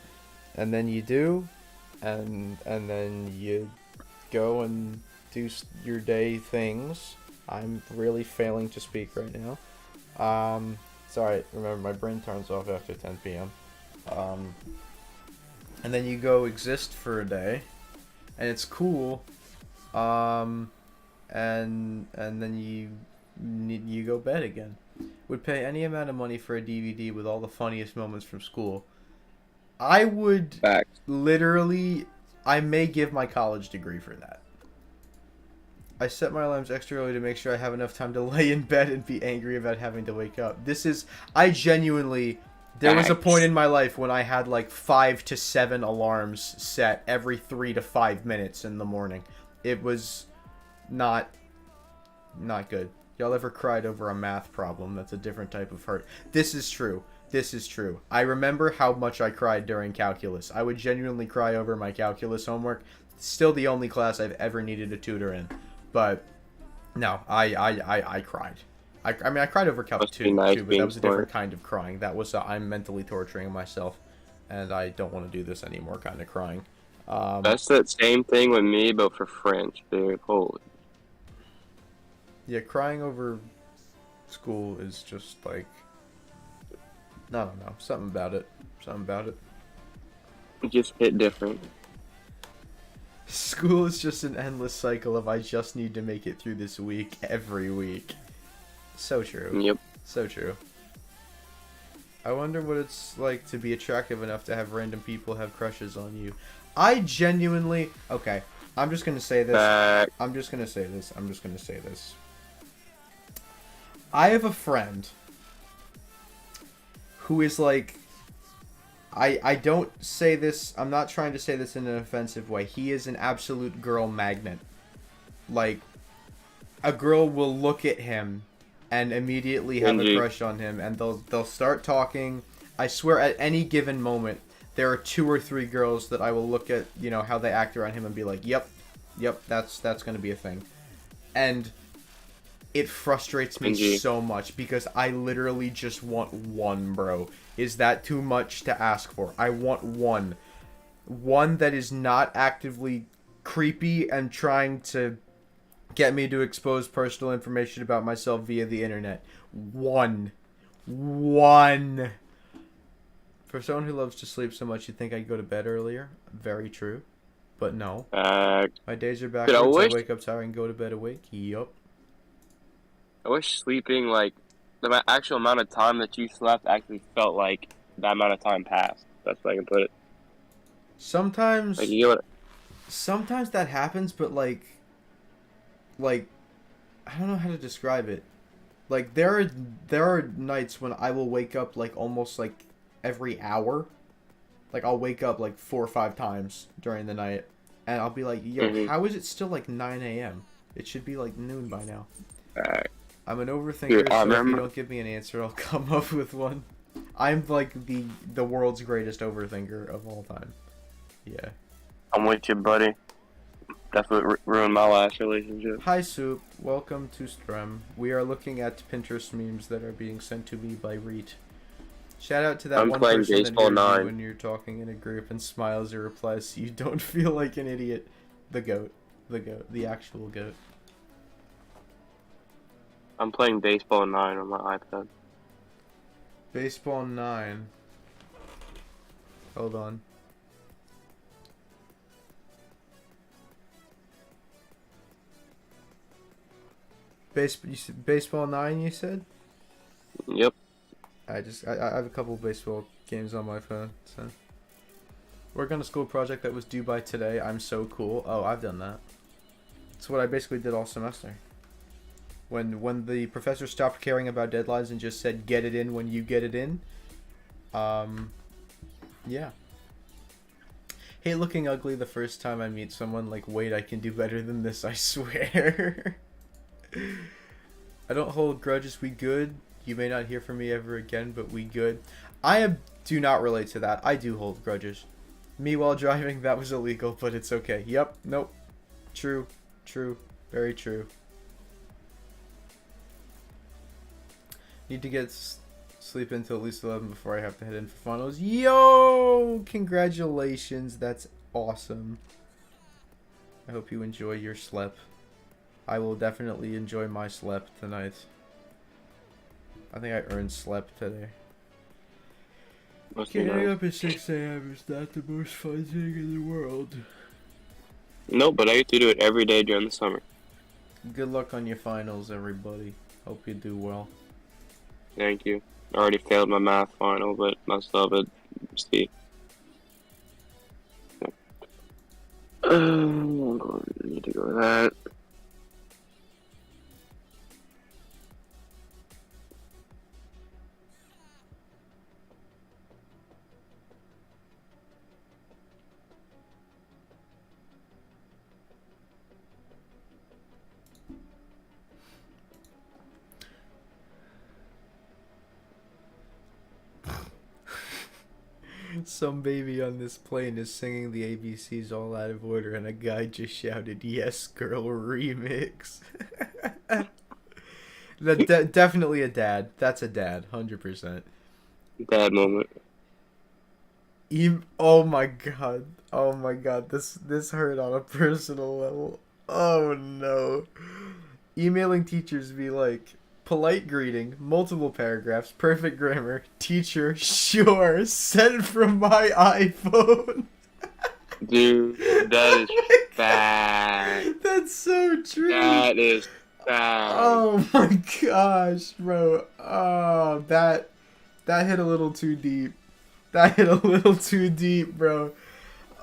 And then you do, and then you go and do your day things. I'm really failing to speak right now. Sorry, remember my brain turns off after 10 p.m. And then you go exist for a day, and it's cool. And then you go bed again. Would pay any amount of money for a DVD with all the funniest moments from school. I would Back. literally, I may give my college degree for that. I set my alarms extra early to make sure I have enough time to lay in bed and be angry about having to wake up. I genuinely, there was a point in my life when I had like 5 to 7 alarms set every 3 to 5 minutes in the morning. It was not good. Y'all ever cried over a math problem? That's a different type of hurt. This is true. I remember how much I cried during calculus. I would genuinely cry over my calculus homework. Still the only class I've ever needed a tutor in. But no, I cried. I mean, I cried over Calc 2, nice but that was a different smart. kind of crying. That was I'm mentally torturing myself, and I don't want to do this anymore kind of crying. That's the same thing with me, but for French, dude. Holy. Yeah, crying over school is just like, I don't know, something about it. It just hit different. School is just an endless cycle of I just need to make it through this week every week. So true. Yep. So true. I wonder what it's like to be attractive enough to have random people have crushes on you. I genuinely... Okay, I'm just going to say this. I'm just going to say this. I have a friend who is like... I don't say this... I'm not trying to say this in an offensive way. He is an absolute girl magnet. Like, a girl will look at him and immediately have a crush on him, and they'll start talking. I swear, at any given moment, there are 2 or 3 girls that I will look at, you know, how they act around him and be like, yep, that's going to be a thing. And it frustrates me so much because I literally just want one, bro. Is that too much to ask for? I want one. One that is not actively creepy and trying to get me to expose personal information about myself via the internet. One. For someone who loves to sleep so much, you'd think I'd go to bed earlier. Very true. But no. My days are backwards. I wake up tired and go to bed awake. Yup. I wish sleeping, like, the actual amount of time that you slept actually felt like that amount of time passed. That's how I can put it. Sometimes... Like, you know what? Sometimes that happens, but, like, I don't know how to describe it. Like, there are nights when I will wake up, like, almost, like, every hour. Like, I'll wake up, like, 4 or 5 times during the night. And I'll be like, yo, how is it still, like, 9 a.m.? It should be, like, noon by now. I'm an overthinker, Dude, so if you don't give me an answer, I'll come up with one. I'm, like, the world's greatest overthinker of all time. Yeah. I'm with you, buddy. That's what ruined my last relationship. Hi, Soup. Welcome to Strem. We are looking at Pinterest memes that are being sent to me by Reet. Shout out to that one person that hears you when you're talking in a group and smiles or replies so you don't feel like an idiot. The goat. The actual goat. I'm playing Baseball 9 on my iPad. Baseball 9. Hold on. Baseball 9, you said? Yep. I have a couple baseball games on my phone, so. Work on a school project that was due by today. I'm so cool. Oh, I've done that. That's what I basically did all semester. When the professor stopped caring about deadlines and just said, get it in when you get it in. Yeah. Hate looking ugly the first time I meet someone. Like, wait, I can do better than this, I swear. I don't hold grudges. We good. You may not hear from me ever again, but we good. Do not relate to that. I do hold grudges. Me while driving, that was illegal, but it's okay. Yep, nope. True, very true. Need to get sleep until at least 11 before I have to head in for finals. Yo! Congratulations, that's awesome. I hope you enjoy your sleep. I will definitely enjoy my sleep tonight. I think I earned sleep today. Getting up at 6 a.m. is not the most fun thing in the world. No, but I get to do it every day during the summer. Good luck on your finals, everybody. Hope you do well. Thank you. I already failed my math final, but I still have it. See. Need to go with that. Some baby on this plane is singing the ABCs all out of order, and a guy just shouted, "Yes, girl, remix." Definitely a dad. That's a dad, 100%. Bad moment. Oh my god. Oh my god. This hurt on a personal level. Oh no. Emailing teachers be like, polite greeting, multiple paragraphs, perfect grammar, teacher, sure, sent from my iPhone. Dude, that is bad. That's so true. That is bad. Oh my gosh, bro. Oh, that hit a little too deep. That hit a little too deep, bro.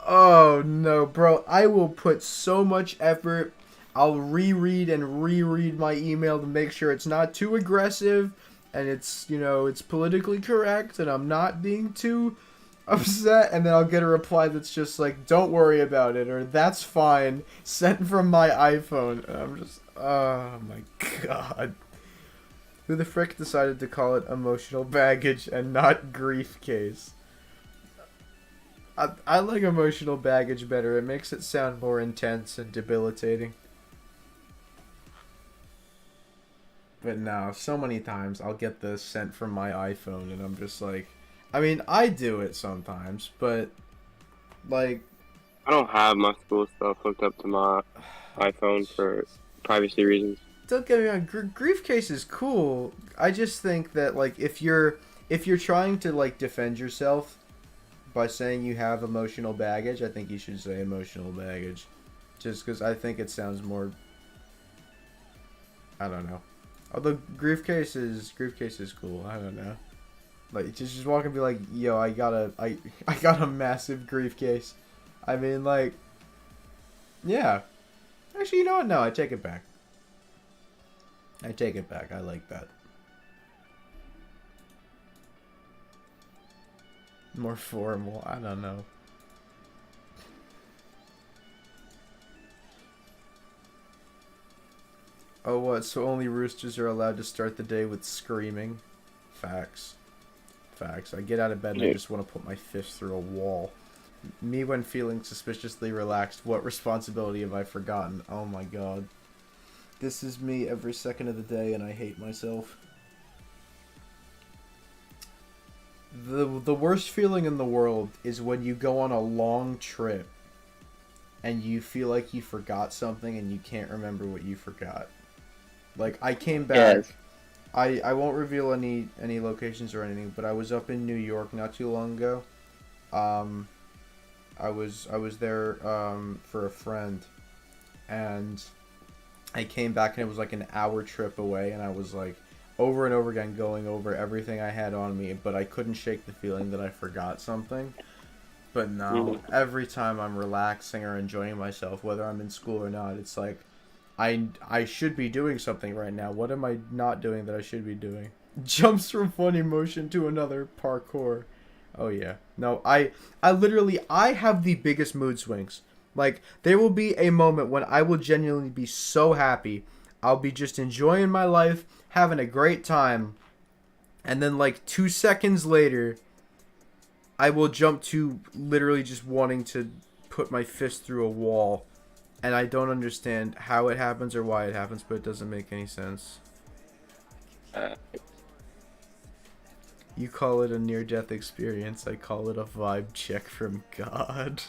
Oh no, bro. I will put so much effort. I'll reread my email to make sure it's not too aggressive and it's, it's politically correct and I'm not being too upset, and then I'll get a reply that's just like, "Don't worry about it," or "That's fine, sent from my iPhone." And I'm just, oh my god. Who the frick decided to call it emotional baggage and not grief case? I like emotional baggage better. It makes it sound more intense and debilitating. But no, so many times I'll get this sent from my iPhone and I'm just like, I mean, I do it sometimes, but like, I don't have my school stuff hooked up to my iPhone for privacy reasons. Don't get me wrong, grief case is cool. I just think that like if you're trying to like defend yourself by saying you have emotional baggage, I think you should say emotional baggage, just because I think it sounds more, I don't know. Although grief case is cool. I don't know. Like just walk and be like, "Yo, I got a massive grief case." I mean, like, yeah. Actually, you know what? No, I take it back. I take it back. I like that. More formal. I don't know. Oh, what? So only roosters are allowed to start the day with screaming? Facts. Facts. I get out of bed and I just want to put my fist through a wall. Me when feeling suspiciously relaxed. What responsibility have I forgotten? Oh my god. This is me every second of the day and I hate myself. The worst feeling in the world is when you go on a long trip and you feel like you forgot something and you can't remember what you forgot. Like, I came back. Yes. I won't reveal any locations or anything, but I was up in New York not too long ago. I was there for a friend, and I came back and it was like an hour trip away, and I was like over and over again going over everything I had on me, but I couldn't shake the feeling that I forgot something. But now, every time I'm relaxing or enjoying myself, whether I'm in school or not, it's like, I should be doing something right now. What am I not doing that I should be doing? Jumps from one emotion to another, parkour. Oh yeah. No, I literally, I have the biggest mood swings. Like, there will be a moment when I will genuinely be so happy. I'll be just enjoying my life, having a great time. And then like 2 seconds later, I will jump to literally just wanting to put my fist through a wall. And I don't understand how it happens or why it happens, but it doesn't make any sense. You call it a near-death experience. I call it a vibe check from God.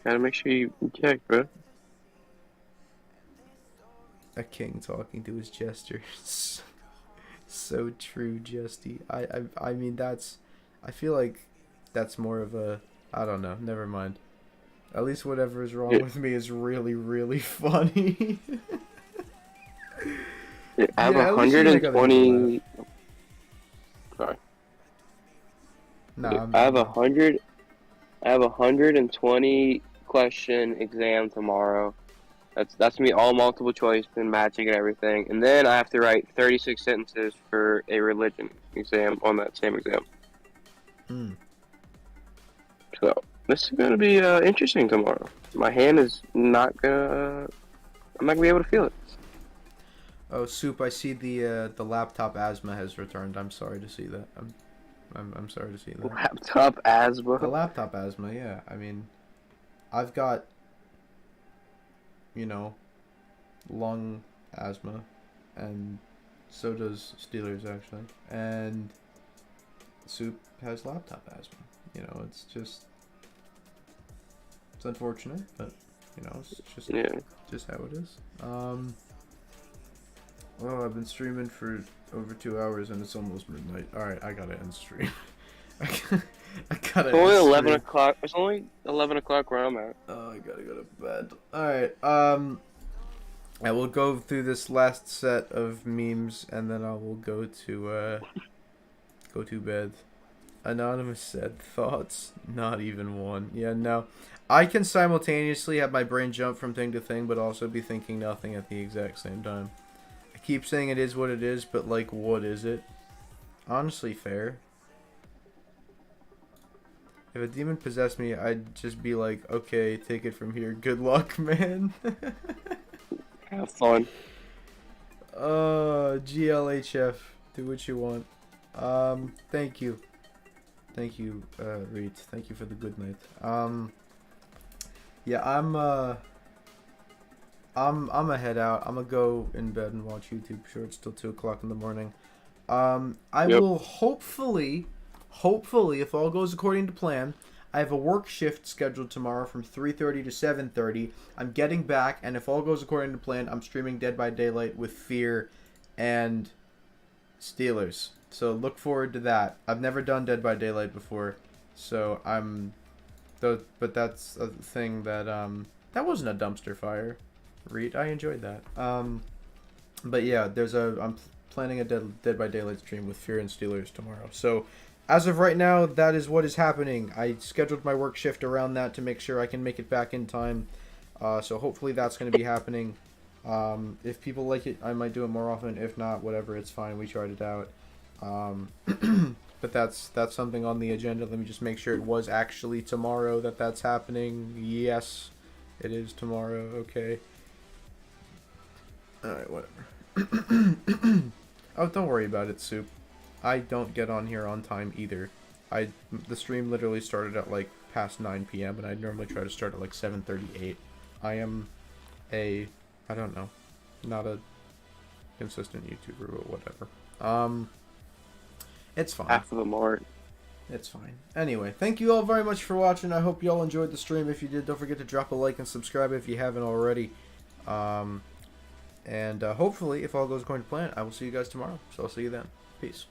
Gotta make sure you check, bro. A king talking to his jesters. So true, Justy. I mean, that's... I feel like that's more of a... I don't know. Never mind. At least whatever is wrong with me is really, really funny. I have 120... Sorry. Nah, I have 120 question exam tomorrow. That's me all multiple choice and matching and everything. And then I have to write 36 sentences for a religion exam on that same exam. So this is gonna be interesting tomorrow. My hand is not gonna. I'm not gonna be able to feel it. Oh, Soup! I see the laptop asthma has returned. I'm sorry to see that. I'm sorry to see that. Laptop asthma. The laptop asthma, yeah. I mean, I've got, you know, lung asthma, and so does Steelers actually. And Soup has laptop asthma. You know, it's just, it's unfortunate, but you know, it's just how it is. Oh, I've been streaming for over 2 hours and it's almost midnight. Alright, I gotta end stream. I gotta It's only 11 o'clock. It's only 11 o'clock where I'm at. Oh, I gotta go to bed. Alright, I will go through this last set of memes and then I will go to bed. Anonymous said, thoughts? Not even one. Yeah, no. I can simultaneously have my brain jump from thing to thing, but also be thinking nothing at the exact same time. I keep saying it is what it is, but like, what is it? Honestly, fair. If a demon possessed me, I'd just be like, okay, take it from here. Good luck, man. Have fun. GLHF. Do what you want. Thank you. Thank you, Reed. Thank you for the good night. Yeah, I'm gonna head out. I'm gonna go in bed and watch YouTube. Sure, it's still 2 o'clock in the morning. I will hopefully, if all goes according to plan, I have a work shift scheduled tomorrow from 3:30 to 7:30. I'm getting back, and if all goes according to plan, I'm streaming Dead by Daylight with Fear and Steelers. So look forward to that. I've never done Dead by Daylight before, so but that's a thing that that wasn't a dumpster fire. Reed, I enjoyed that. But yeah, I'm planning a Dead by Daylight stream with Fear and Steelers tomorrow. So as of right now, that is what is happening. I scheduled my work shift around that to make sure I can make it back in time. So hopefully that's going to be happening. If people like it, I might do it more often. If not, whatever, it's fine. We tried it out. But that's something on the agenda. Let me just make sure it was actually tomorrow that's happening. Yes, it is tomorrow. Okay. Alright, whatever. Oh, don't worry about it, Soup. I don't get on here on time either. The stream literally started at like past 9 p.m. and I normally try to start at like 7:38. I am I don't know, not a consistent YouTuber, but whatever. It's fine. Half of them aren't. It's fine. Anyway, thank you all very much for watching. I hope you all enjoyed the stream. If you did, don't forget to drop a like and subscribe if you haven't already. And hopefully, if all goes according to plan, I will see you guys tomorrow. So I'll see you then. Peace.